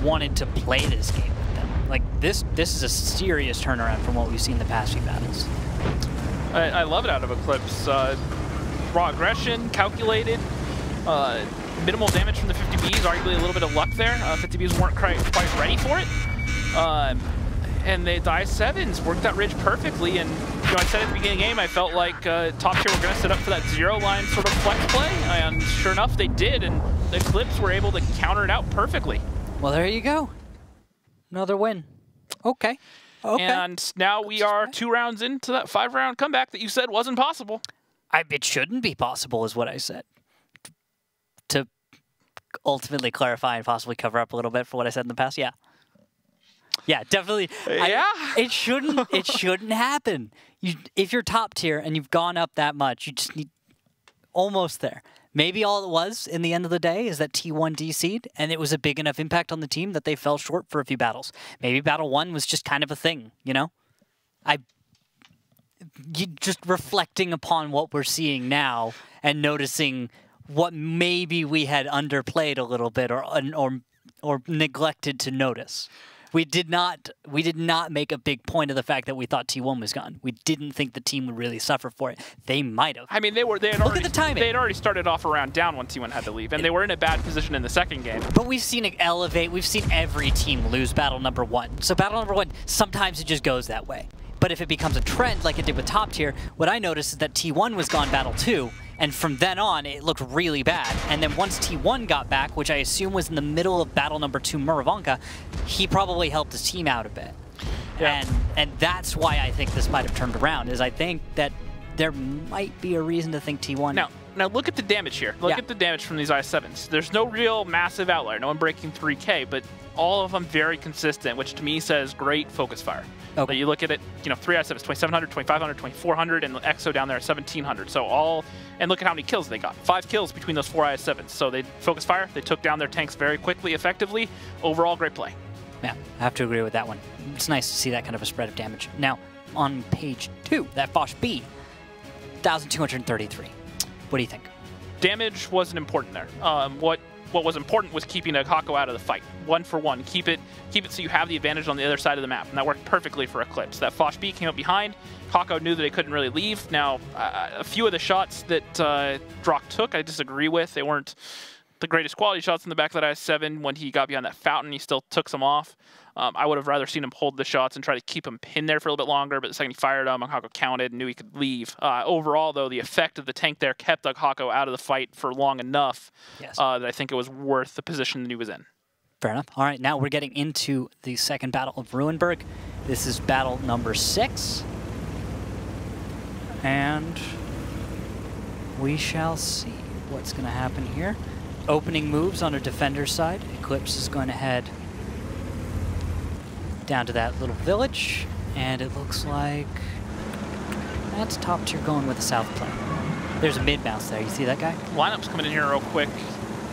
wanted to play this game with them. Like this is a serious turnaround from what we've seen in the past few battles. I love it out of Eclipse. Raw aggression, calculated, minimal damage from the 50Bs, arguably a little bit of luck there. 50Bs weren't quite ready for it. And the I-7s worked that ridge perfectly, and I said at the beginning of the game I felt like top tier were going to set up for that 0 line sort of flex play, and sure enough they did, and the Eclipse were able to counter it out perfectly. Well, there you go. Another win. Okay. And now we are 2 rounds into that 5-round comeback that you said wasn't possible. It shouldn't be possible is what I said. To ultimately clarify and possibly cover up a little bit for what I said in the past, yeah. Yeah, definitely. Yeah. It shouldn't happen. If you're top tier and you've gone up that much, you just need almost there. Maybe all it was in the end of the day is that T1 DC'd and it was a big enough impact on the team that they fell short for a few battles. Maybe battle 1 was just kind of a thing, you know? Just reflecting upon what we're seeing now and noticing what maybe we had underplayed a little bit or neglected to notice. We did not make a big point of the fact that we thought T1 was gone. We didn't think the team would really suffer for it. They might have. I mean, they had Look already, at the timing. They had already started off a round down when T1 had to leave, and they were in a bad position in the second game. But we've seen it elevate. We've seen every team lose battle number 1. So battle number 1, sometimes it just goes that way. But if it becomes a trend like it did with top tier, what I noticed is that T1 was gone battle 2, and from then on, it looked really bad. And then once T1 got back, which I assume was in the middle of battle number 2 Murovanka, he probably helped his team out a bit. Yeah. And that's why I think this might have turned around, is I think that there might be a reason to think T1... Now look at the damage here. Look at the damage from these i7s. There's no real massive outlier. No one breaking 3K, but all of them very consistent, which to me says great focus fire. Okay. But you look at it, 3 i7s, 2700, 2500, 2400, and the EXO down there at 1700. So all, and look at how many kills they got. 5 kills between those 4 i7s. So they focus fire. They took down their tanks very quickly, effectively. Overall, great play. Yeah, I have to agree with that one. It's nice to see that kind of a spread of damage. Now, on page 2, that Foch B, 1,233. What do you think? Damage wasn't important there. What was important was keeping Kako out of the fight. 1 for 1. Keep it so you have the advantage on the other side of the map, and that worked perfectly for eClipse. That Foch B came up behind. Kako knew that they couldn't really leave. Now, a few of the shots that Drock took, I disagree with. They weren't the greatest quality shots in the back of that i7. When he got behind that fountain, he still took some off. I would have rather seen him hold the shots and try to keep him pinned there for a little bit longer, but the second he fired him, Kako counted and knew he could leave. Overall, though, the effect of the tank there kept Kako out of the fight for long enough that I think it was worth the position that he was in. Fair enough. All right, now we're getting into the second battle of Ruinberg. This is battle number 6. And we shall see what's going to happen here. Opening moves on a defender's side. eClipse is going to head down to that little village, and it looks like that's top tier going with the south plane. There's a mid mouse there. You see that guy? Lineup's coming in here real quick.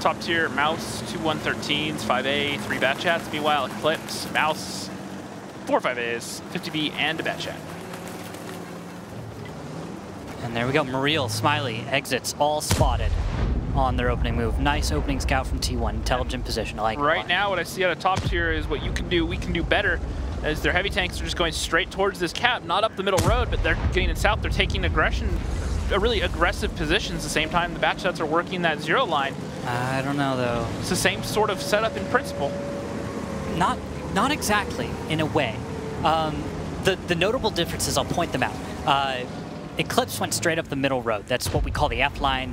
Top tier mouse, 2 113s, 5A, 3 bat chats. Meanwhile, eClipse, mouse, 4 5As, 50B, and a bat chat. And there we go. Muriel, Smiley, exits, all spotted on their opening move. Nice opening scout from T1. Intelligent position. I like it. Right now, what I see out of top tier is what you can do, we can do better, as their heavy tanks are just going straight towards this cap, not up the middle road, but they're getting it south. They're taking really aggressive positions at the same time. The bat shots are working that 0 line. I don't know, though. It's the same sort of setup in principle. Not exactly, in a way. The notable differences, I'll point them out. eClipse went straight up the middle road. That's what we call the F line.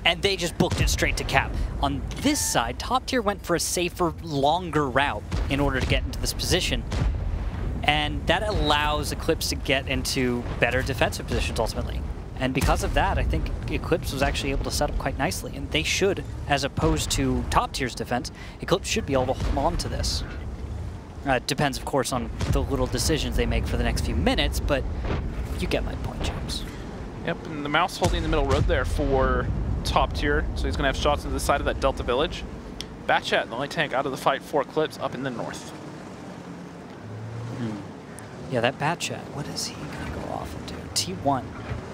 And they just booked it straight to cap. On this side, top tier went for a safer, longer route in order to get into this position. And that allows eClipse to get into better defensive positions ultimately. And because of that, I think eClipse was actually able to set up quite nicely. And they should, as opposed to top tier's defense, eClipse should be able to hold on to this. It depends, of course, on the little decisions they make for the next few minutes, but you get my point, James. Yep, and the mouse holding the middle road there for top tier, so he's going to have shots into the side of that Delta village. Batchat, the only tank out of the fight for eClipse up in the north. Yeah, that Batchat, what is he going to go off and do? T1.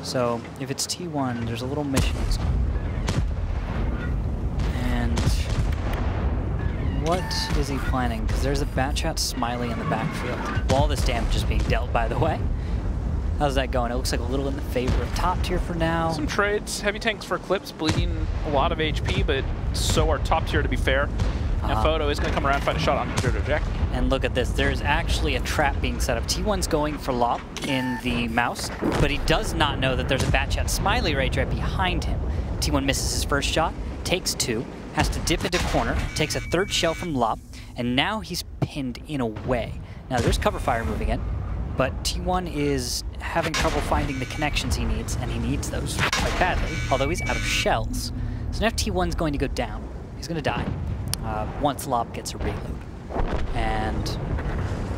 So if it's T1, there's a little mission he's on. And what is he planning? Because there's a Batchat Smiley in the backfield. All this damage is being dealt, by the way. How's that going? It looks like a little in the favor of top tier for now. Some trades. Heavy tanks for eClipse, bleeding a lot of HP, but so are top tier, to be fair. Now Photo is going to come around and find a shot on Jojo Jack. And look at this. There's actually a trap being set up. T1's going for Lop in the mouse, but he does not know that there's a Batchat Smiley right behind him. T1 misses his first shot, takes 2, has to dip into corner, takes a 3rd shell from Lop, and now he's pinned in a way. Now there's cover fire moving in, but T1 is having trouble finding the connections he needs, and he needs those quite badly, although he's out of shells. So now T1's going to go down. He's going to die once Lop gets a reload. And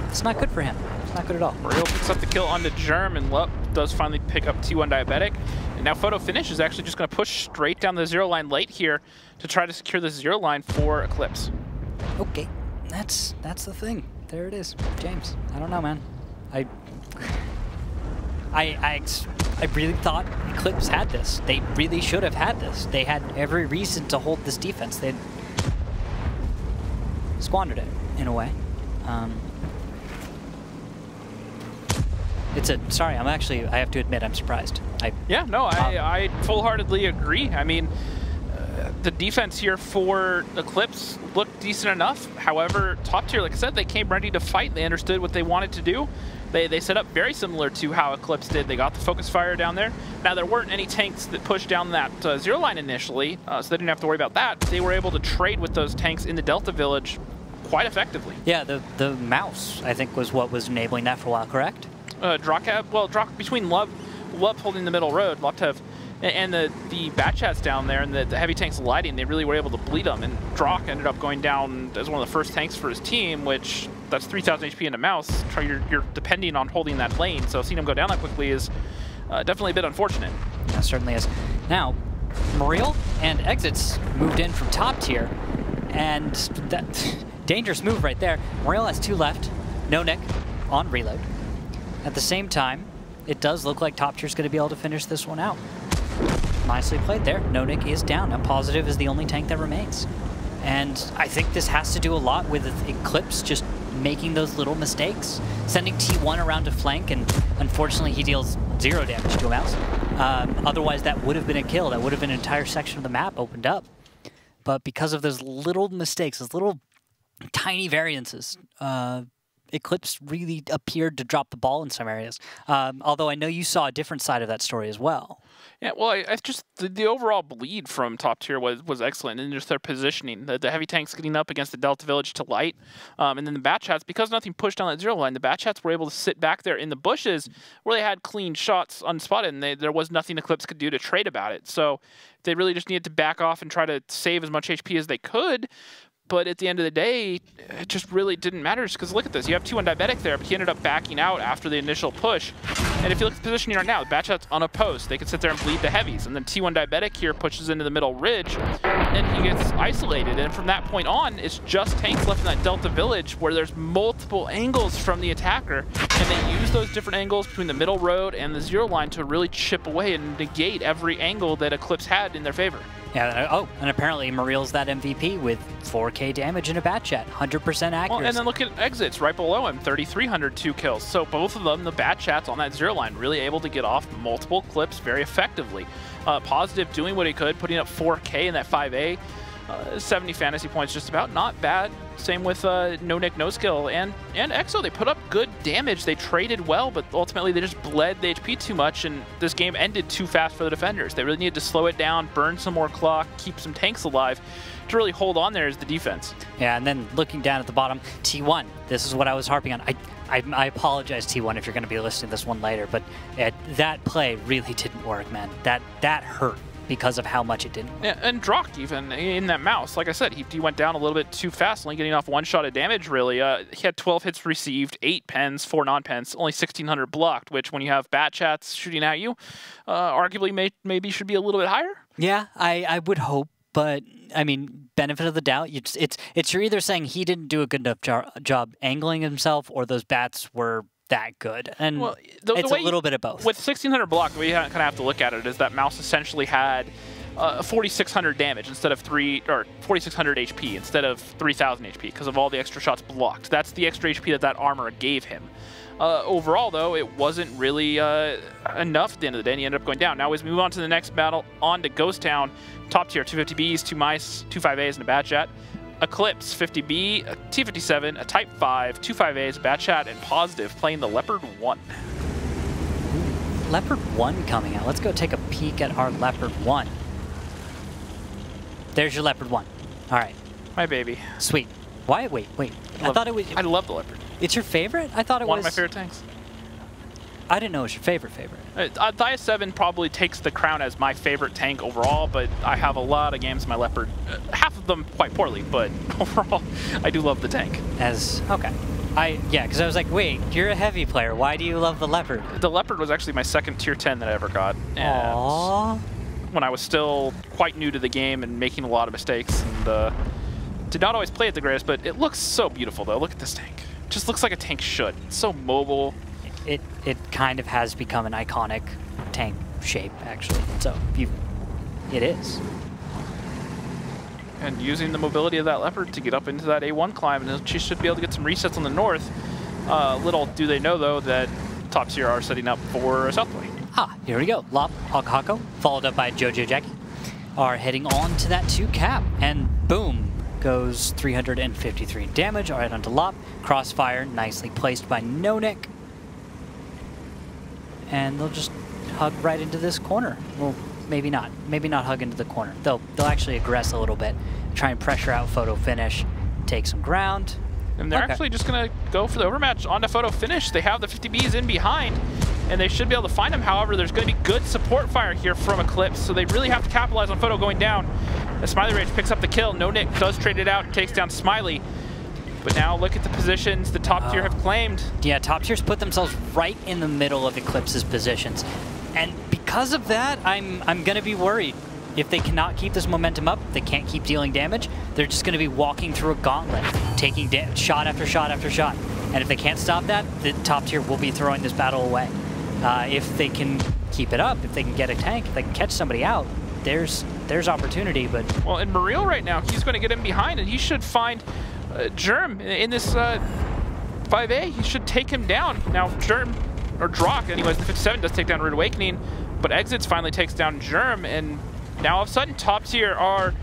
it's not good for him. It's not good at all. Muriel picks up the kill onto Germ, and Lop does finally pick up T1 Diabetic. And now Photo Finish is actually just going to push straight down the 0 line late here to try to secure the 0 line for eClipse. Okay, that's the thing. There it is, James. I don't know, man. I really thought eClipse had this. They really should have had this. They had every reason to hold this defense. They'd squandered it, in a way. Sorry, I have to admit, I'm surprised. I full-heartedly agree. I mean, the defense here for eClipse looked decent enough. However, top tier, like I said, they came ready to fight. They understood what they wanted to do. They set up very similar to how eClipse did. They got the focus fire down there. Now, there weren't any tanks that pushed down that zero line initially, so they didn't have to worry about that. They were able to trade with those tanks in the Delta Village quite effectively. Yeah, the mouse, I think, was what was enabling that for a while, correct? Drak between Lub holding the middle road, Loptev, and the Batchats down there, and the heavy tanks lighting, they really were able to bleed them. And Drak ended up going down as one of the first tanks for his team, which that's 3,000 HP in a mouse. You're depending on holding that lane, so seeing him go down that quickly is definitely a bit unfortunate. Yeah, certainly is. Now, Muriel and Exits moved in from top tier, and that dangerous move right there. Muriel has 2 left, no Nick on reload. At the same time, it does look like top tier is going to be able to finish this one out. Nicely played there. No Nick is down. Now Positive is the only tank that remains. And I think this has to do a lot with eClipse just making those little mistakes. Sending T1 around to flank, and unfortunately he deals 0 damage to a mouse. Otherwise that would have been a kill. That would have been an entire section of the map opened up. But because of those little mistakes, those little tiny variances, eClipse really appeared to drop the ball in some areas. Although I know you saw a different side of that story as well. Yeah, well, I just the overall bleed from top tier was excellent, and just their positioning. The heavy tanks getting up against the Delta Village to light, and then the Batchats, because nothing pushed down that zero line, the Batchats were able to sit back there in the bushes where they had clean shots unspotted, and there was nothing eClipse could do to trade about it. So they really just needed to back off and try to save as much HP as they could. But at the end of the day, it just really didn't matter, just because look at this. You have T1 Diabetic there, but he ended up backing out after the initial push. And if you look at the positioning right now, the Batchat's unopposed. They can sit there and bleed the heavies. And then T1 Diabetic here pushes into the middle ridge, and he gets isolated. And from that point on, it's just tanks left in that Delta Village where there's multiple angles from the attacker. And they use those different angles between the middle road and the zero line to really chip away and negate every angle that eClipse had in their favor. Yeah, oh, and apparently Muriel's that MVP with 4K damage in a Batchat, 100% accuracy. Well, and then look at Exits right below him, 3,300, 2 kills. So both of them, the Batchats on that zero line, really able to get off multiple clips very effectively. Positive doing what he could, putting up 4K in that 5A. 70 fantasy points just about, not bad. Same with No Nick, No Skill, and EXO. They put up good damage. They traded well, but ultimately they just bled the HP too much, and this game ended too fast for the defenders. They really needed to slow it down, burn some more clock, keep some tanks alive to really hold on there as the defense. Yeah, and then looking down at the bottom, T1. This is what I was harping on. I apologize, T1, if you're going to be listening to this one later, but that play really didn't work, man. That hurt because of how much it didn't work. Yeah, and Drak even in that mouse, like I said, he went down a little bit too fast, only getting off 1 shot of damage, really. He had 12 hits received, 8 pens, 4 non-pens, only 1,600 blocked, which when you have Batchats shooting at you, arguably maybe should be a little bit higher. Yeah, I would hope, but I mean, benefit of the doubt, it's you're either saying he didn't do a good enough job angling himself, or those bats were that good, and well, it's a little bit of both. With 1,600 block, the way you kind of have to look at it is that mouse essentially had 4,600 damage instead of 4,600 HP instead of 3,000 HP because of all the extra shots blocked. That's the extra HP that armor gave him. Overall, though, it wasn't really enough at the end of the day, and he ended up going down. Now, as we move on to the next battle, on to Ghost Town, top tier, 250Bs, 2 mice, 2 5As, and a Batchat. eClipse, 50B, a T57, a Type 5, 2 5As, Batchat, and Positive playing the Leopard 1. Leopard 1 coming out. Let's go take a peek at our Leopard 1. There's your Leopard 1. All right. My baby. Sweet. Why? Wait. I thought it was... I love the Leopard. It's your favorite? I thought it was... One of my favorite tanks. I didn't know it was your favorite. Dia 7 probably takes the crown as my favorite tank overall, but I have a lot of games in my Leopard. Half of them quite poorly, but overall, I do love the tank. Okay. Yeah, because I was like, wait, you're a heavy player. Why do you love the Leopard? The Leopard was actually my second tier 10 that I ever got. And aww. When I was still quite new to the game and making a lot of mistakes, and did not always play it the greatest, but it looks so beautiful, though. Look at this tank. It just looks like a tank should. It's so mobile. It kind of has become an iconic tank shape, actually. So it is. and using the mobility of that Leopard to get up into that A1 climb, and she should be able to get some resets on the north. Little do they know, though, that top tier are setting up for a south play. Here we go. Lop, Hako, followed up by Jojo Jackie, are heading on to that 2 cap, and boom, goes 353 damage right onto Lop. Crossfire nicely placed by Nonik. And they'll just hug right into this corner. Well, maybe not. Maybe not hug into the corner. They'll actually aggress a little bit, try and pressure out photo finish, take some ground. And they're actually just going to go for the overmatch onto photo finish. They have the 50Bs in behind, and they should be able to find them. However, there's going to be good support fire here from Eclipse, so they really have to capitalize on photo going down. As Smiley Rage picks up the kill, No Nick does trade it out and takes down Smiley. But now look at the positions the top tier have claimed. Yeah, top tiers put themselves right in the middle of Eclipse's positions. And because of that, I'm going to be worried. If they cannot keep this momentum up, they can't keep dealing damage, they're just going to be walking through a gauntlet, taking shot after shot after shot. And if they can't stop that, the top tier will be throwing this battle away. If they can keep it up, if they can get a tank, if they can catch somebody out, there's opportunity. But well, in Muriel right now, he's going to get in behind, and he should find Germ in this 5A. He should take him down. Now, Germ, or Drak, anyways, the 57 does take down Rude Awakening, but Exits finally takes down Germ, and now all of a sudden, top tier are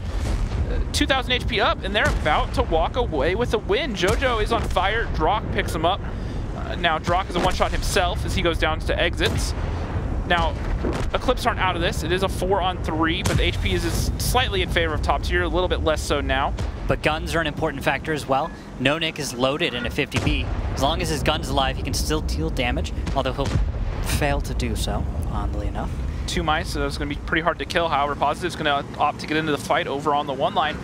2,000 HP up, and they're about to walk away with a win. Jojo is on fire. Drak picks him up. Now, Drak is a one-shot himself as he goes down to Exits. Now, Eclipse aren't out of this. It is a 4-on-3, but the HP is slightly in favor of top tier, a little bit less so now. But guns are an important factor as well. No Nick is loaded in a 50B. As long as his gun's alive, he can still deal damage, although he'll fail to do so, oddly enough. 2 mice, so it's going to be pretty hard to kill. However, Positive's going to opt to get into the fight over on the 1 line,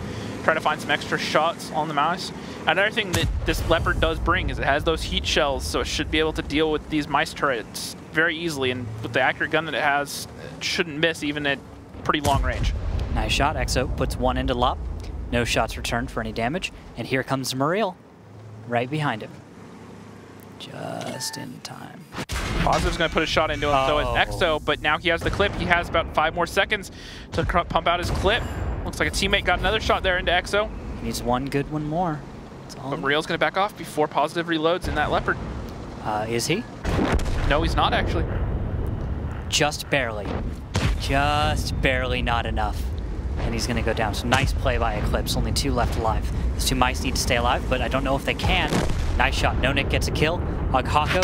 try to find some extra shots on the mouse. Another thing that this Leopard does bring is it has those heat shells, so it should be able to deal with these mice turrets very easily, and with the accurate gun that it has, it shouldn't miss even at pretty long range. Nice shot. Exo puts 1 into Lop. No shots returned for any damage, and here comes Muriel right behind him. Just in time. Positive's going to put a shot into him, so is Exo, but now he has the clip. He has about 5 more seconds to pump out his clip. Looks like a teammate got another shot there into Exo. He needs 1 good one more. But Muriel's going to back off before Positive reloads in that Leopard. Is he? No, he's not actually. Just barely. Just barely not enough. And he's going to go down. So nice play by Eclipse. Only 2 left alive. Those 2 mice need to stay alive, but I don't know if they can. Nice shot. No Nick gets a kill. Hako,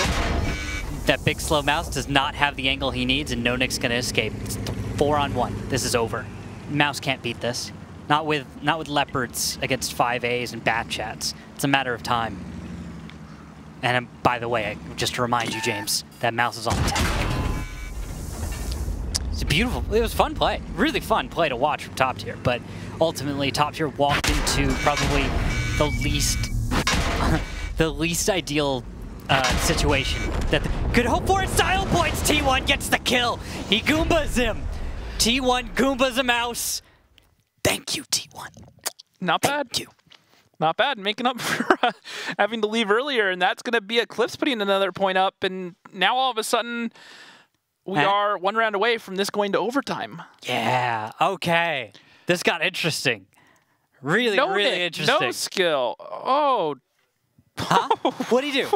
that big slow mouse, does not have the angle he needs, and No Nick's going to escape. It's 4-on-1. This is over. Mouse can't beat this. Not with Leopards against 5As and Bat Chats. It's a matter of time. And by the way, just to remind you, James, that mouse is on the tank. It's a beautiful, it was a fun play. Really fun play to watch from top tier, but ultimately top tier walked into probably the least ideal situation that could hope for. Style points. T1 gets the kill. He Goombas him. T1 Goombas a mouse. Thank you, T1. Not bad. Thank you. Not bad. Making up for having to leave earlier, and that's going to be Eclipse putting another point up, and now all of a sudden we are 1 round away from this going to overtime. Yeah, okay. This got interesting. Really interesting. No skill. Oh. Huh? What'd he do?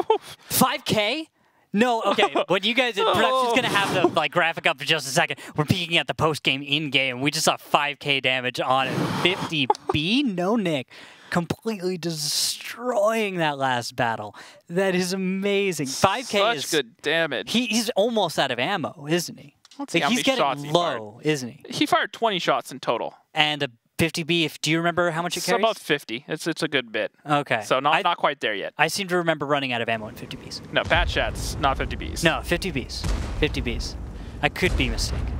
5K? No, okay. What you guys, production's gonna have the graphic up for just a second. We're peeking at the post game in game. We just saw 5K damage on it. 50B. No Nick, completely destroying that last battle. That is amazing. 5K is such good damage. He's almost out of ammo, isn't he? Let's see how many shots getting low, isn't he? He fired 20 shots in total. And a 50B, do you remember how much it carries? It's about 50. It's a good bit. Okay. So not quite there yet. I seem to remember running out of ammo in 50Bs. No, Bat Chat's not 50Bs. No, 50Bs. 50Bs. I could be mistaken.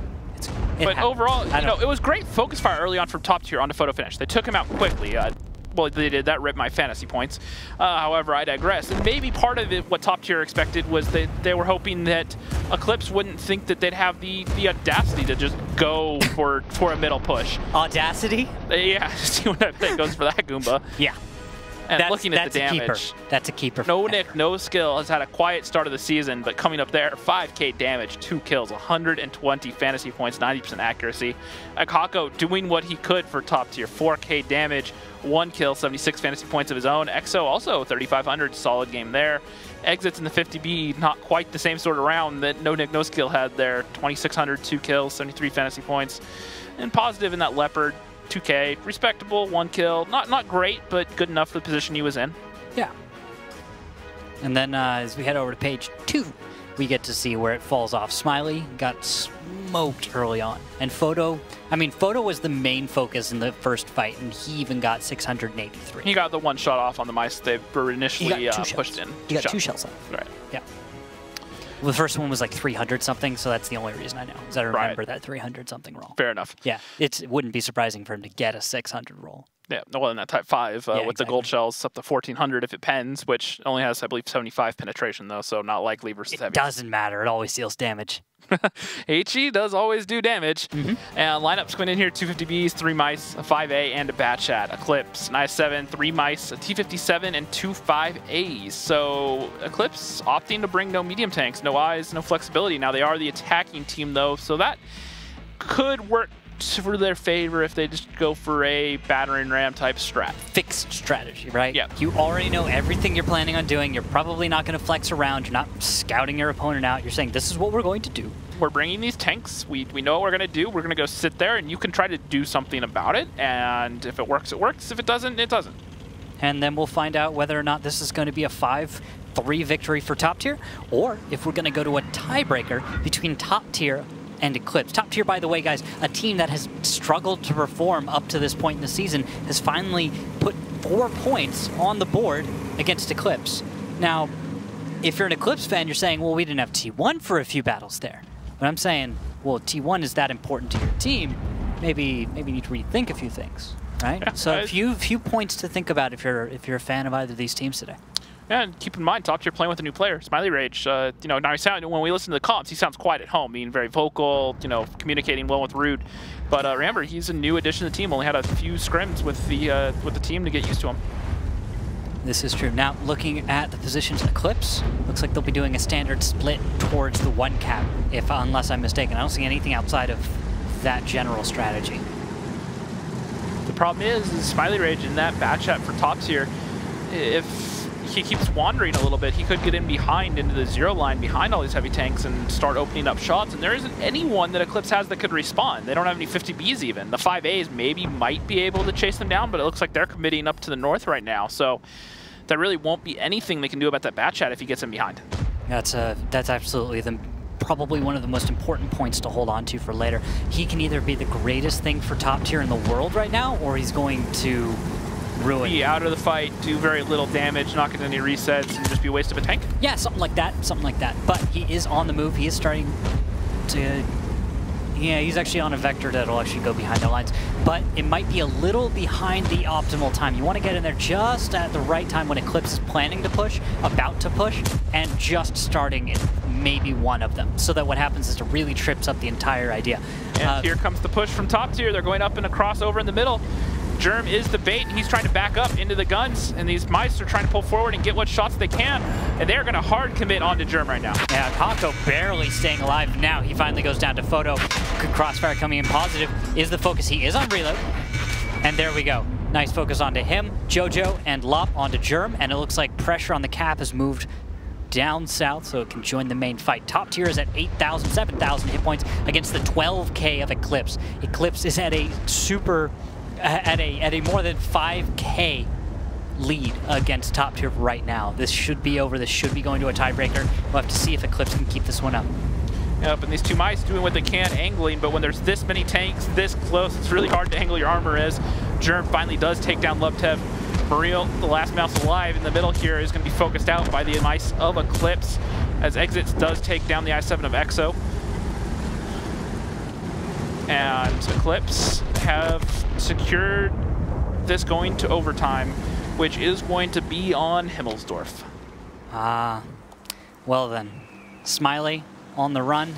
But overall, it was great focus fire early on from top tier onto photo finish. They took him out quickly. Well, they did. That ripped my fantasy points. However, I digress. And maybe part of it, what top tier expected, was that they were hoping that Eclipse wouldn't think that they'd have the audacity to just go for a middle push. Audacity? Yeah, see what that thing goes for that Goomba. Yeah. And looking at the damage, that's a keeper. No Nick, no skill, has had a quiet start of the season, but coming up there, 5K damage, 2 kills, 120 fantasy points, 90% accuracy. Akako doing what he could for top tier, 4K damage, 1 kill, 76 fantasy points of his own. EXO also 3,500, solid game there. Exits in the 50B, not quite the same sort of round that No Nick, No Skill had there. 2,600, 2 kills, 73 fantasy points. And positive in that Leopard, 2K, respectable, 1 kill. Not great, but good enough for the position he was in. Yeah. And then as we head over to page 2, we get to see where it falls off. Smiley got smoked early on. And Photo was the main focus in the first fight, and he even got 683. He got the one shot off on the mice they were initially pushed in. He got 2 shells off. Right. Yeah. Well, the first one was like 300 something, so that's the only reason I know, is I remember that 300 something roll. Fair enough. Yeah, it wouldn't be surprising for him to get a 600 roll. Yeah, well, in that type 5 with the gold shells up to 1,400 if it pens, which only has, I believe, 75 penetration though, so not likely versus heavy. It doesn't matter. It always deals damage. HE does always do damage. And lineups going in here, 250Bs, 3 mice, a 5A, and a Batchat. Eclipse, an i7, 3 mice, a T57, and 2 5As. So Eclipse opting to bring no medium tanks, no eyes, no flexibility. Now they are the attacking team though, so that could work for their favor if they just go for a battering ram type strat. Fixed strategy, right? Yeah. You already know everything you're planning on doing. You're probably not going to flex around. You're not scouting your opponent out. You're saying, this is what we're going to do. We're bringing these tanks. We know what we're going to do. We're going to go sit there, and you can try to do something about it. And if it works, it works. If it doesn't, it doesn't. And then we'll find out whether or not this is going to be a 5-3 victory for top tier, or if we're going to go to a tiebreaker between top tier and Eclipse. Top tier, by the way, guys, a team that has struggled to perform up to this point in the season, has finally put 4 points on the board against Eclipse. Now, if you're an Eclipse fan, you're saying, well, we didn't have T1 for a few battles there. But I'm saying, well, T1 is that important to your team, maybe you need to rethink a few things, right? Yeah, so a few points to think about if you're a fan of either of these teams today. Yeah, and keep in mind, top tier playing with a new player, Smiley Rage. Now when we listen to the comps, he sounds quiet at home, being very vocal, communicating well with Rude. But remember, he's a new addition to the team. Only had a few scrims with the team to get used to him. This is true. Now, looking at the positions in Eclipse, looks like they'll be doing a standard split towards the 1 cap, unless I'm mistaken. I don't see anything outside of that general strategy. The problem is Smiley Rage in that Batchat for top tier, if he keeps wandering a little bit, he could get in behind into the 0 line behind all these heavy tanks and start opening up shots, and there isn't anyone that Eclipse has that could respawn. They don't have any 50Bs even. The 5As might be able to chase them down, but it looks like they're committing up to the north right now, so there really won't be anything they can do about that Batchat if he gets in behind. That's absolutely probably one of the most important points to hold on to for later. He can either be the greatest thing for top tier in the world right now, or he's going to ruin. Be out of the fight, do very little damage, not get any resets, and just be a waste of a tank? Yeah, something like that. But he is on the move. He is starting to... Yeah, he's actually on a vector that'll actually go behind the lines. But it might be a little behind the optimal time. You want to get in there just at the right time when Eclipse is planning to push, about to push, and just starting at maybe one of them. So that what happens is it really trips up the entire idea. And here comes the push from top tier. They're going up in a crossover in the middle. Germ is the bait, and he's trying to back up into the guns, and these mice are trying to pull forward and get what shots they can, and they're going to hard commit onto Germ right now. Yeah, Kako barely staying alive. Now he finally goes down to Photo. Good crossfire coming in positive is the focus. He is on reload, and there we go. Nice focus onto him, Jojo, and Lop onto Germ, and it looks like pressure on the cap has moved down south so it can join the main fight. Top tier is at 8,000, 7,000 hit points against the 12K of Eclipse. Eclipse is at a at a more than 5K lead against top tier right now. This should be over. This should be going to a tiebreaker. We'll have to see if Eclipse can keep this one up. Yep, and these 2 mice doing what they can, angling, but when there's this many tanks this close, it's really hard to angle your armor as Germ finally does take down Lubtev. Muriel, the last mouse alive in the middle here, is going to be focused out by the mice of Eclipse as Exits does take down the i7 of EXO. And Eclipse have secured this going to overtime, which is going to be on Himmelsdorf. Well then. Smiley on the run.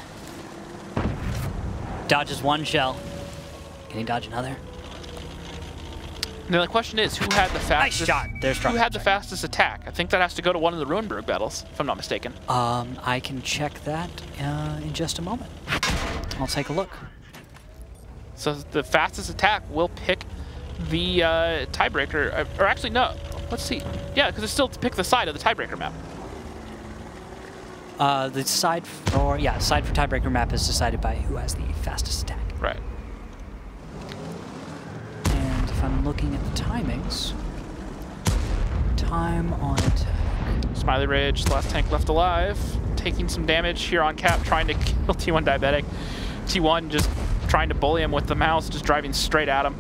Dodges 1 shell. Can he dodge another? Now the question is, who had the fastest? Nice shot. There's who had the fastest attack? I think that has to go to one of the Ruinberg battles, if I'm not mistaken. I can check that in just a moment. I'll take a look. So the fastest attack will pick the tiebreaker, or actually no. Let's see. Yeah, because it's still to pick the side of the tiebreaker map. The side for tiebreaker map is decided by who has the fastest attack. Right. And if I'm looking at the timings, time on attack. Smiley Ridge, the last tank left alive, taking some damage here on cap, trying to kill T1 Diabetic. T1 just trying to bully him with the mouse, just driving straight at him.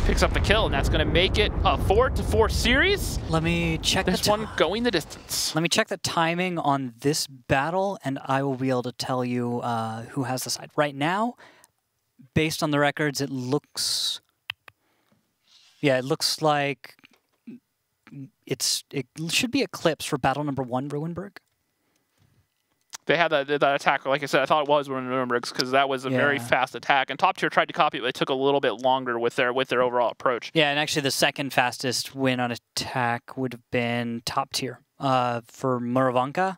Picks up the kill, and that's going to make it a 4-4 series. Let me check this one going the distance. Let me check the timing on this battle, and I will be able to tell you who has the side. Right now, based on the records, it looks... Yeah, it looks like it should be eClipse for battle number 1, Ruinberg. They had that attack, like I said, I thought it was Ruinberg's because that was a very fast attack. And Top Tier tried to copy it, but it took a little bit longer with their overall approach. Yeah, and actually the second fastest win on attack would have been Top Tier for Murovanka.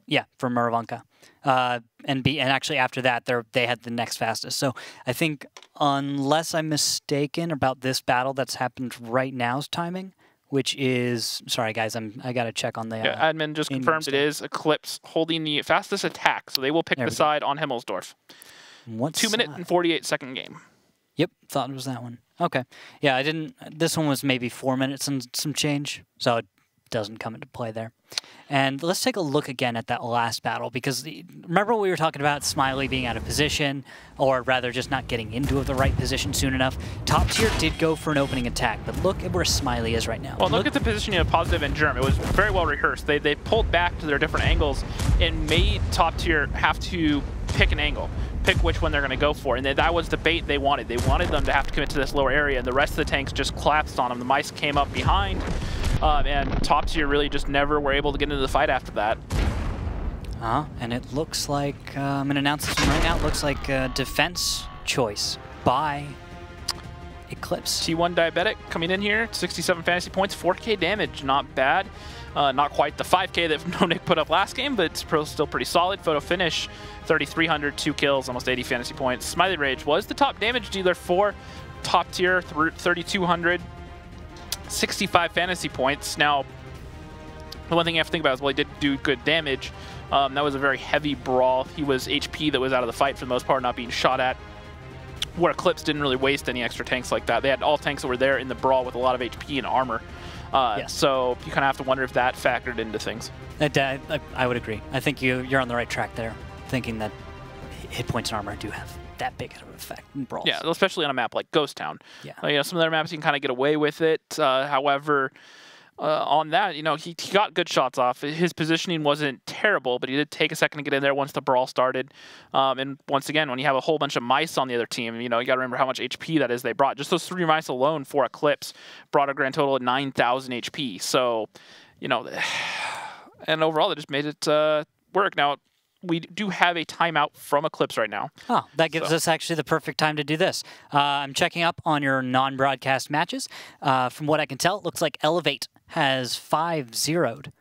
Yeah, for Murovanka. And actually after that, they had the next fastest. So I think, unless I'm mistaken about this battle that's happened right now's timing, which is, sorry guys, I got to check on the... Yeah, admin just confirmed it is eClipse holding the fastest attack, so they will pick the side on Himmelsdorf. 2-minute and 48-second game. Yep, thought it was that one. Okay. Yeah, I didn't... This one was maybe 4 minutes and some change, so it doesn't come into play there. And let's take a look again at that last battle, because remember what we were talking about, Smiley being out of position, or rather just not getting into the right position soon enough. Top Tier did go for an opening attack, but look at where Smiley is right now. Well, look at the positioning of Positive and Germ. It was very well rehearsed. They pulled back to their different angles and made Top Tier have to pick an angle, pick which one they're going to go for. And that was the bait they wanted. They wanted them to have to commit to this lower area, and the rest of the tanks just collapsed on them. The mice came up behind. And Top Tier really just never were able to get into the fight after that. And it looks like, I'm going to announce this one right now, it looks like a defense choice by eClipse. T1 Diabetic coming in here, 67 fantasy points, 4K damage, not bad. Not quite the 5K that No Nick put up last game, but it's still pretty solid. Photo finish, 3,300, 2 kills, almost 80 fantasy points. Smiley Rage was the top damage dealer for Top Tier, 3,200. 65 fantasy points. Now, the one thing you have to think about is, well, he did do good damage. That was a very heavy brawl. He was HP that was out of the fight for the most part, not being shot at. Where eClipse didn't really waste any extra tanks like that. They had all tanks that were there in the brawl with a lot of HP and armor. So you kind of have to wonder if that factored into things. I would agree. I think you're on the right track there, thinking that hit points and armor do have that big of an effect in brawls. Yeah, especially on a map like Ghost Town. Yeah. You know, some of their maps you can kind of get away with it. However, on that, you know, he got good shots off. His positioning wasn't terrible, but he did take a second to get in there once the brawl started. And once again, when you have a whole bunch of mice on the other team, you know, you got to remember how much HP that is they brought. Just those 3 mice alone for eClipse brought a grand total of 9,000 HP. So, you know, and overall, they just made it work. Now, we do have a timeout from eClipse right now. Oh, that gives us actually the perfect time to do this. I'm checking up on your non-broadcast matches. From what I can tell, it looks like Elevate has 5-0'd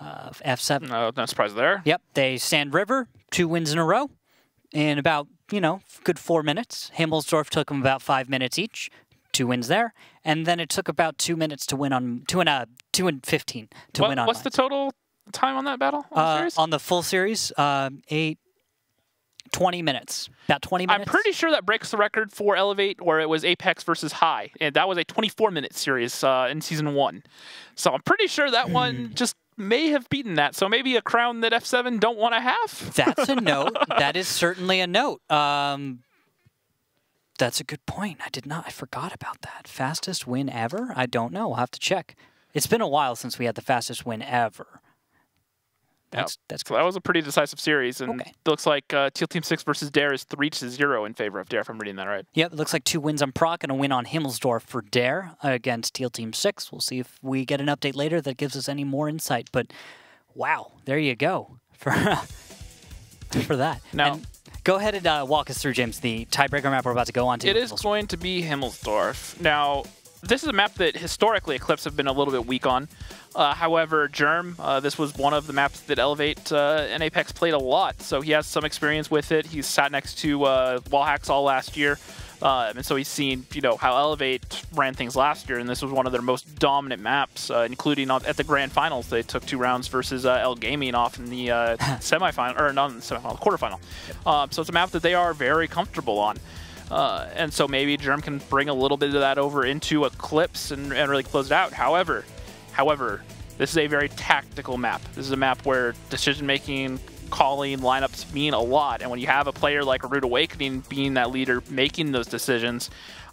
F7. No surprise there. Yep, they Sand River, 2 wins in a row in about, you know, good 4 minutes. Himmelsdorf took them about 5 minutes each, 2 wins there. And then it took about 2 minutes to win on, 2 and 15 to win on. What's the total time on that battle? On the full series, 20 minutes. About 20 minutes. I'm pretty sure that breaks the record for Elevate, where it was Apex versus High. And that was a 24-minute series in Season 1. So I'm pretty sure that one just may have beaten that. So maybe a crown that F7 don't want to have? That's a note. That is certainly a note. That's a good point. I forgot about that. Fastest win ever? I don't know. I'll have to check. It's been a while since we had the fastest win ever. That's so that was a pretty decisive series, and it looks like Teal Team 6 versus Dare is 3-0 in favor of Dare, if I'm reading that right. Yep, it looks like 2 wins on Proc and a win on Himmelsdorf for Dare against Teal Team 6. We'll see if we get an update later that gives us any more insight, but wow, there you go for that. Now, and Go ahead and walk us through, James, the tiebreaker map we're about to go on to. It is going to be Himmelsdorf. Now, this is a map that historically eClipse have been a little bit weak on. However, Germ, this was one of the maps that Elevate and Apex played a lot, so he has some experience with it. He's sat next to Wallhacks all last year, and so he's seen, you know, how Elevate ran things last year, and this was one of their most dominant maps, including at the grand finals. They took 2 rounds versus L Gaming off in the semifinal, or not in the semifinal, quarterfinal. So it's a map that they are very comfortable on. And so maybe Germ can bring a little bit of that over into eClipse and really close it out. However, this is a very tactical map. This is a map where decision-making, calling, lineups mean a lot. And when you have a player like Rude Awakening being that leader, making those decisions,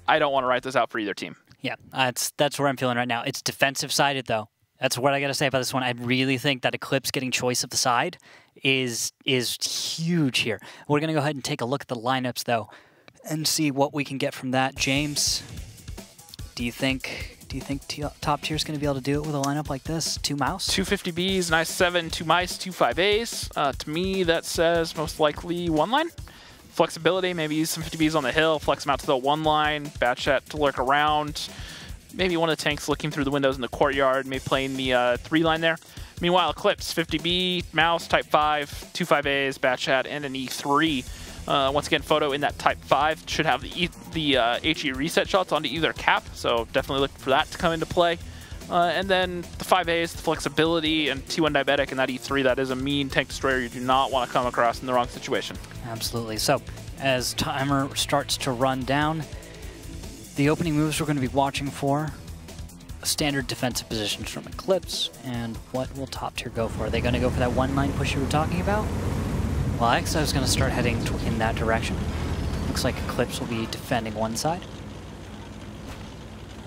I don't want to write this out for either team. Yeah, that's where I'm feeling right now. It's defensive-sided, though. That's what I got to say about this one. I really think that eClipse getting choice of the side is huge here. We're going to go ahead and take a look at the lineups, though, and see what we can get from that. James, do you think top tier is going to be able to do it with a lineup like this? 2 mouse? 2 50Bs, nice 7, 2 mice, 2 5As. To me, that says most likely 1 line. Flexibility, maybe use some 50Bs on the hill, flex them out to the 1 line, Batchat to lurk around. Maybe one of the tanks looking through the windows in the courtyard, maybe playing the 3 line there. Meanwhile, eClipse, 50B, mouse, type 5, 2 5As, Batchat, and an E3. Once again, Photo in that Type 5 should have the HE reset shots onto either cap, so definitely look for that to come into play. And then the 5As, the flexibility, and T1 Diabetic and that E3, that is a mean tank destroyer you do not want to come across in the wrong situation. Absolutely. So, as timer starts to run down, the opening moves we're going to be watching for, standard defensive positions from eClipse, and what will top tier go for? Are they going to go for that 1-line push you were talking about? Well, XO is going to start heading in that direction. Looks like eClipse will be defending one side.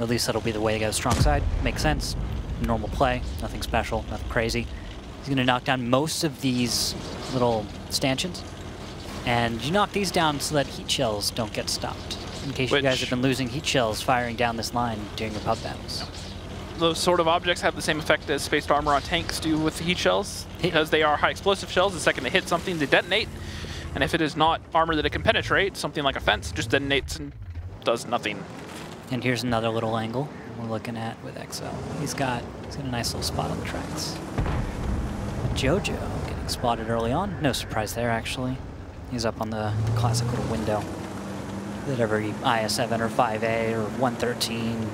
Or at least that'll be the way to go strong side. Makes sense. Normal play. Nothing special. Nothing crazy. He's going to knock down most of these little stanchions. And you knock these down so that heat shells don't get stopped. In case you guys have been losing heat shells firing down this line during your pub battles. Those sort of objects have the same effect as spaced armor on tanks do with the heat shells, because they are high explosive shells. The second they hit something, they detonate. And if it is not armor that it can penetrate, something like a fence, just detonates and does nothing. And here's another little angle we're looking at with XO. He's got a nice little spot on the tracks. Jojo getting spotted early on. No surprise there, actually. He's up on the classic little window that every IS-7 or 5A or 113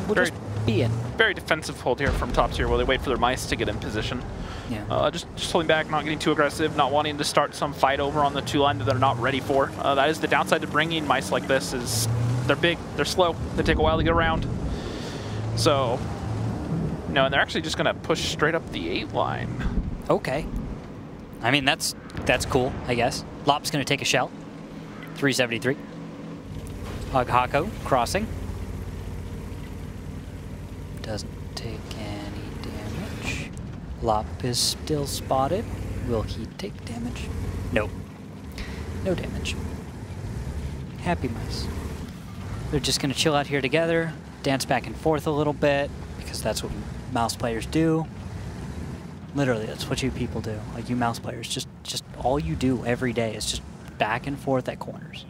will just be in. Very defensive hold here from top tier while they wait for their mice to get in position. Yeah. Just holding back, not getting too aggressive, not wanting to start some fight over on the 2 line that they're not ready for. That is the downside to bringing mice like this, is they're big, they're slow, they take a while to get around. So, no, and they're actually just going to push straight up the 8 line. Okay. I mean, that's cool, I guess. Lop's going to take a shell. 373. Hako crossing. Doesn't take any damage. Lop is still spotted. Will he take damage? Nope. No damage. Happy mice. They're just going to chill out here together, dance back and forth a little bit, because that's what mouse players do. Literally, that's what you people do. Like, you mouse players, just all you do every day is just back and forth at corners.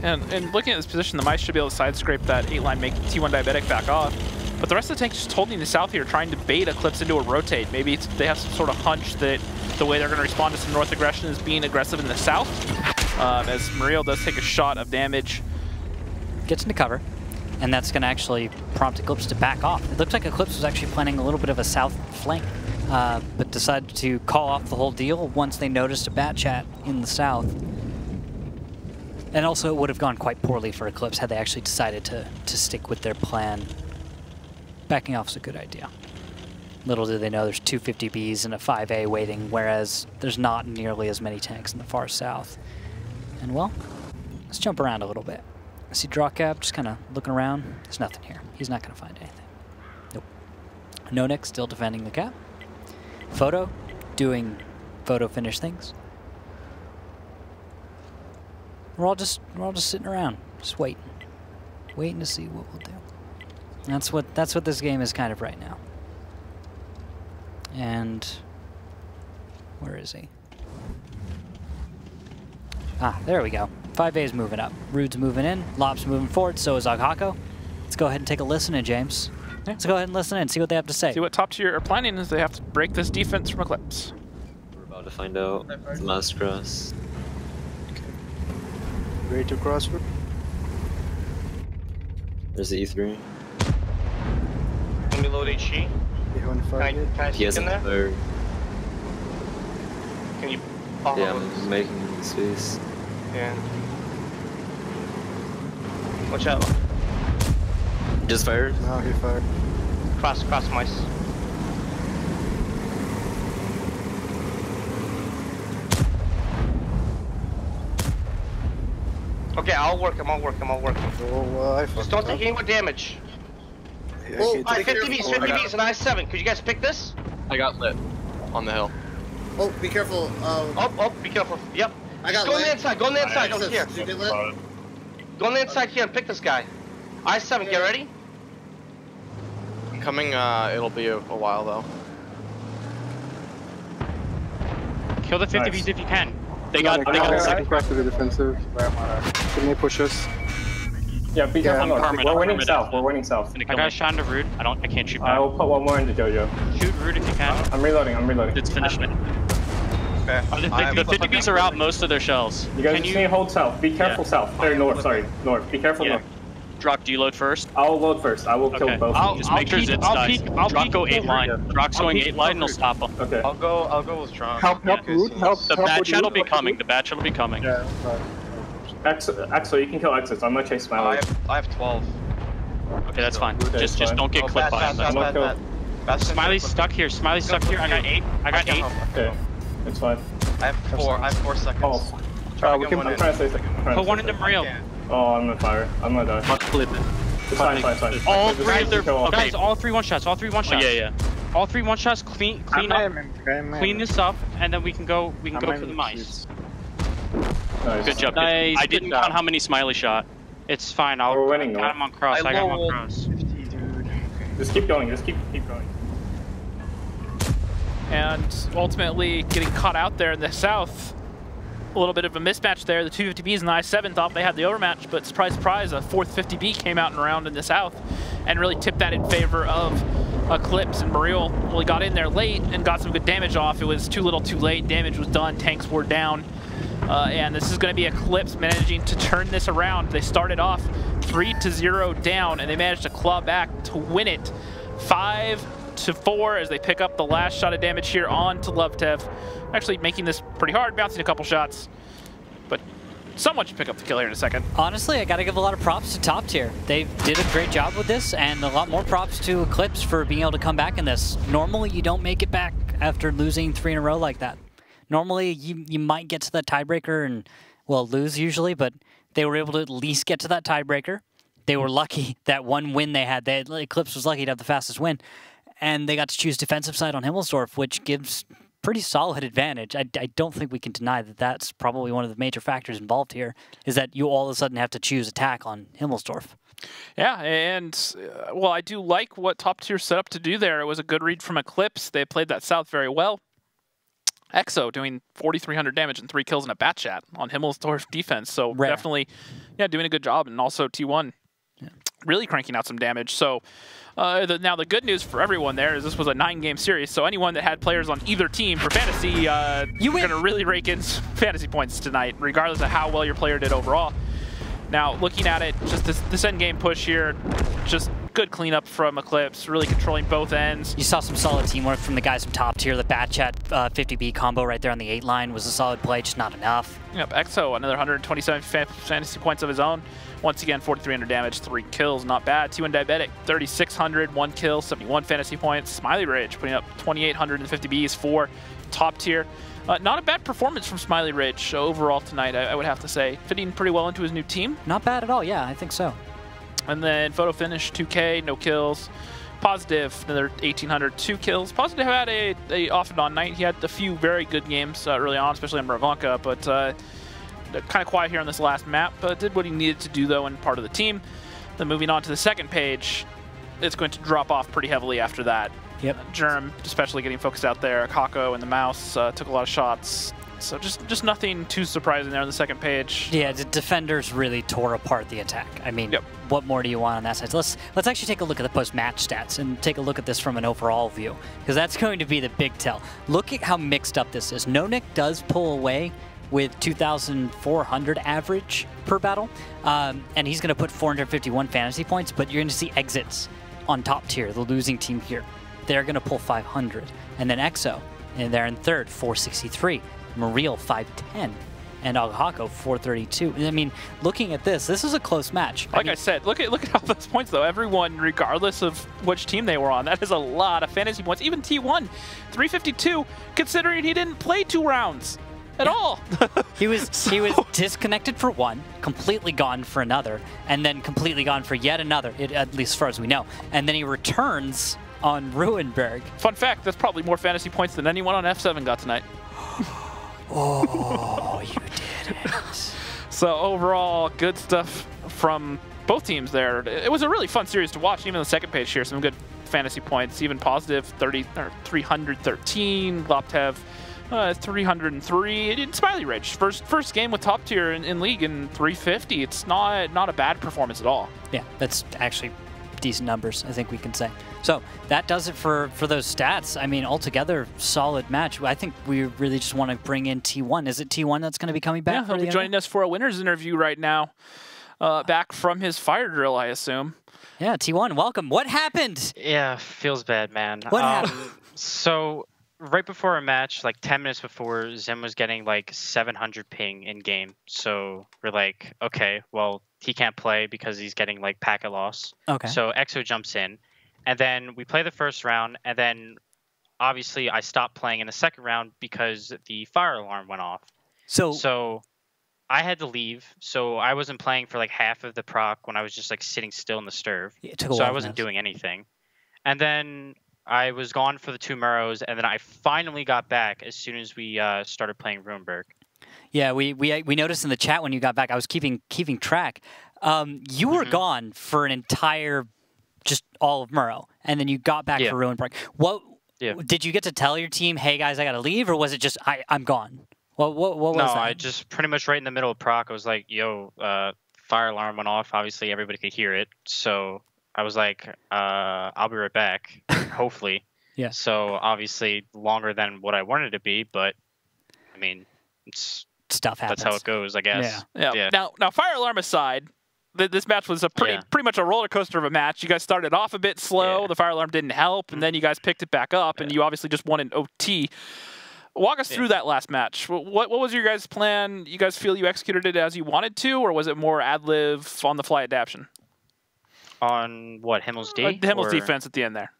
And looking at this position, the mice should be able to side scrape that 8 line, make T1 Diabetic back off. But the rest of the tank is just holding the south here, trying to bait eClipse into a rotate. Maybe they have some sort of hunch that the way they're going to respond to some north aggression is being aggressive in the south. As Muriel does take a shot of damage. Gets into cover, and that's going to actually prompt eClipse to back off. It looks like eClipse was actually planning a little bit of a south flank, but decided to call off the whole deal once they noticed a Batchat in the south. And also, it would have gone quite poorly for eClipse had they actually decided to stick with their plan. Backing off is a good idea. Little do they know there's 2 50Bs and a 5A waiting, whereas there's not nearly as many tanks in the far south. And well, let's jump around a little bit. I see Drawcap just kind of looking around. There's nothing here. He's not going to find anything. Nope. Nonik still defending the cap. Photo doing photo finish things. We're all just sitting around, just waiting to see what we'll do. That's what this game is kind of right now. And Where is he? Ah, there we go. 5A's moving up. Rude's moving in. Lop's moving forward. So is Aghako. Let's go ahead and take a listen in, James. Yeah. Let's go ahead and listen in, see what they have to say. See what top tier are planning is they have to break this defense from eClipse. We're about to find out. The last cross. Okay. Ready to cross? There's the E3. Let me load HG. Can I He has in there? third. Can you? Yeah, I'm making space. Yeah. Watch out. Just fired? No, he fired. Cross mice. Okay, I'll work him. Oh, Just don't take any more damage. Yeah, Oh, 50 Bs and I7. Could you guys pick this? I got lit on the hill. Oh, be careful. Oh, be careful. Yep. I got Go on lit. the inside. Go on the inside. Access. Over here. Did you get lit? Go on the inside here and pick this guy. I7, get ready. I'm coming, it'll be a while though. Kill the 50 Bs if you can. They got a second crack to the defensive. Can they push us? Yeah, be careful. I'm We're winning south. We're winning south. I got a shot into Rude. I can't shoot back. I will put one more into Jojo. Shoot Rude if you can. I'm reloading. It's finished. Okay. The 50 Bs are out most of their shells. You guys just need to hold south. Be careful south. Or north, sorry. North. Be careful north. Drock, do you load first? I'll load first. I will kill both. Just make sure Zips dies. Drock go 8 line. Drock's going 8 line and he'll stop him. Okay. I'll go with Drock. Help, Root, help. The bat chat will be coming. The bat chat will be coming. Yeah, Axel, you can kill exits. I'm gonna chase Smiley. I have 12. Okay, that's fine. Just don't get clipped by him. Smiley's stuck here. I got 8. Okay, it's fine. I have 4 seconds. Oh, I'm trying to say second. Put one into Mario. Oh, I'm gonna fire. I'm gonna die. Clip it. It's fine. All 3 of their Okay. guys. All 3 one shots. Yeah. All 3 one shots. Clean this up, and then we can go for the mice. Nice. Good job. Nice. I didn't count how many Smiley shot. It's fine. We're winning, count him on cross. I got him on cross. 50, dude. Just keep going. Keep going. And ultimately getting caught out there in the south. A little bit of a mismatch there. The 250Bs and the I7 thought they had the overmatch, but surprise, surprise, a 4th 50B came out and around in the south and really tipped that in favor of eClipse. And Muriel really got in there late and got some good damage off. It was too little too late. Damage was done. Tanks were down. And this is going to be eClipse managing to turn this around. They started off 3-0 down, and they managed to claw back to win it 5-4 as they pick up the last shot of damage here on to Lovetev. Actually making this pretty hard, bouncing a couple shots, but someone should pick up the kill here in a second. Honestly, I got to give a lot of props to top tier. They did a great job with this, and a lot more props to eClipse for being able to come back in this. Normally, you don't make it back after losing 3 in a row like that. Normally, you might get to that tiebreaker and, well, lose usually, but they were able to at least get to that tiebreaker. They were lucky that one win they had. eClipse was lucky to have the fastest win, and they got to choose defensive side on Himmelsdorf, which gives pretty solid advantage. I don't think we can deny that that's probably one of the major factors involved here, is that you all of a sudden have to choose attack on Himmelsdorf. Yeah, and, well, I do like what top tier set up to do there. It was a good read from eClipse. They played that south very well. Exo doing 4,300 damage and 3 kills in a bat chat on Himmelsdorf defense. So definitely, yeah, doing a good job. And also T1 really cranking out some damage. So now the good news for everyone there is this was a 9-game series. So anyone that had players on either team for fantasy, you're going to really rake in some fantasy points tonight, regardless of how well your player did overall. Now, looking at it, just this end game push here, just good cleanup from eClipse, really controlling both ends. You saw some solid teamwork from the guys from top tier. The bat chat 50B combo right there on the 8 line was a solid play, just not enough. Yep, Exo, another 127 fantasy points of his own. Once again, 4,300 damage, 3 kills, not bad. T1 Diabetic, 3,600, 1 kill, 71 fantasy points. Smiley Ridge putting up 2,850 Bs for top tier. Not a bad performance from Smiley Ridge overall tonight, I would have to say. Fitting pretty well into his new team. Not bad at all, yeah, I think so. And then Photo Finish, 2K, no kills. Positive, another 1,800, 2 kills. Positive had a off and on night. He had a few very good games early on, especially on Murovanka, but kind of quiet here on this last map. Did what he needed to do, though, and part of the team. Then moving on to the second page, it's going to drop off pretty heavily after that. Yep. Germ, especially getting focused out there. Kako and the mouse took a lot of shots. So just nothing too surprising there on the second page. Yeah, the defenders really tore apart the attack. I mean, what more do you want on that side? So let's actually take a look at the post-match stats and take a look at this from an overall view, because that's going to be the big tell. Look at how mixed up this is. No-Nick does pull away with 2,400 average per battle, and he's going to put 451 fantasy points, but you're going to see exits on top tier, the losing team here. They're going to pull 500. And then EXO, and they're in third, 463. Mariel 510, and Agahako 432. I mean, looking at this is a close match. Like I said, look at all those points though. Everyone, regardless of which team they were on, that is a lot of fantasy points. Even T1, 352, considering he didn't play 2 rounds at all. He was disconnected for one, completely gone for another, and then completely gone for yet another, at least as far as we know. And then he returns on Ruinberg. Fun fact, that's probably more fantasy points than anyone on F7 got tonight. Oh, you did it. So overall, good stuff from both teams there. It was a really fun series to watch. Even the second page here, some good fantasy points, even positive 313. Loptev 303. And Smiley Ridge, first game with top tier in league in 350. It's not a bad performance at all. Yeah, that's actually decent numbers, I think we can say. So that does it for those stats. I mean, altogether, solid match. I think we really just want to bring in T1. Is it T1 that's going to be coming back? Yeah, he'll be joining us for a winner's interview right now, back from his fire drill, I assume. Yeah, T1, welcome. What happened? Yeah, feels bad, man. What happened? So right before our match, like 10 minutes before, Zim was getting like 700 ping in game. So we're like, okay, well, he can't play because he's getting like packet loss. Okay. So EXO jumps in, and then we play the first round, and then obviously I stopped playing in the second round because the fire alarm went off. So I had to leave. So I wasn't playing for like half of the proc when I was just like sitting still in the stirve. So I wasn't doing anything. And then I was gone for the 2 Muros, and then I finally got back as soon as we started playing Ruinberg. Yeah, we noticed in the chat when you got back. I was keeping track. You were gone for an entire, just all of Muro, and then you got back for Ruinberg. What did you get to tell your team? Hey guys, I gotta leave, or was it just I'm gone? What was that? No, I just pretty much right in the middle of proc. I was like, yo, fire alarm went off. Obviously, everybody could hear it, so I was like, I'll be right back. Hopefully. Yeah. So obviously longer than what I wanted it to be, but I mean, stuff happens. That's how it goes, I guess. Yeah. Now, fire alarm aside, this match was a pretty much a roller coaster of a match. You guys started off a bit slow. The fire alarm didn't help, and then you guys picked it back up, and you obviously just won an OT. Walk us through that last match. What was your guys' plan? You guys feel you executed it as you wanted to, or was it more ad-lib, on-the-fly adaptation? On what, Himmelsdorf? Himmel's defense at the end there.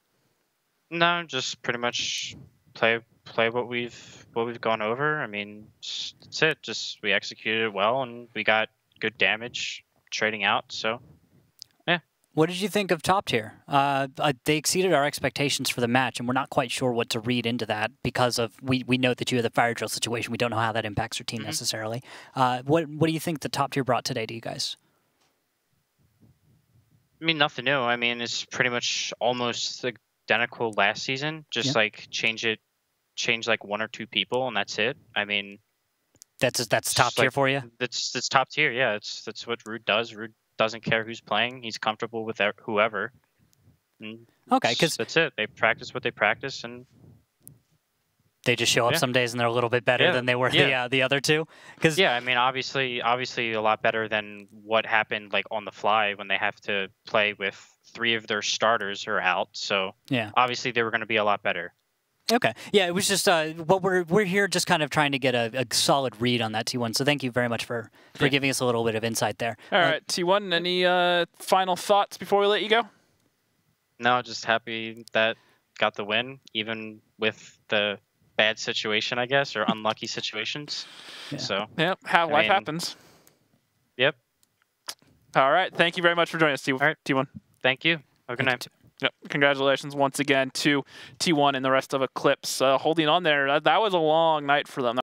No, just pretty much play what we've gone over. I mean, that's it. Just we executed it well, and we got good damage trading out. So, yeah. What did you think of top tier? They exceeded our expectations for the match, and we're not quite sure what to read into that because of we know that you have the fire drill situation. We don't know how that impacts your team necessarily. What do you think the top tier brought today to you guys? I mean, nothing new. I mean, it's pretty much almost identical last season. Just like change like 1 or 2 people, and that's it. I mean, that's top tier for you. That's top tier. Yeah, that's what Rude does. Rude doesn't care who's playing. He's comfortable with whoever. And okay, because that's it. They practice what they practice, and they just show up some days and they're a little bit better than they were the other two. Because I mean, obviously a lot better than what happened like on the fly when they have to play with 3 of their starters are out. So obviously they were going to be a lot better. Okay. Yeah, it was just what we're here just kind of trying to get a solid read on that T1. So thank you very much for giving us a little bit of insight there. All right, T1, any final thoughts before we let you go? No, just happy that got the win, even with the bad situation, I guess, or unlucky situations. So life happens. Yep. All right. Thank you very much for joining us, T1. All right. T1. Thank you. Have a good night. Yep. Congratulations once again to T1 and the rest of eClipse holding on there. That was a long night for them.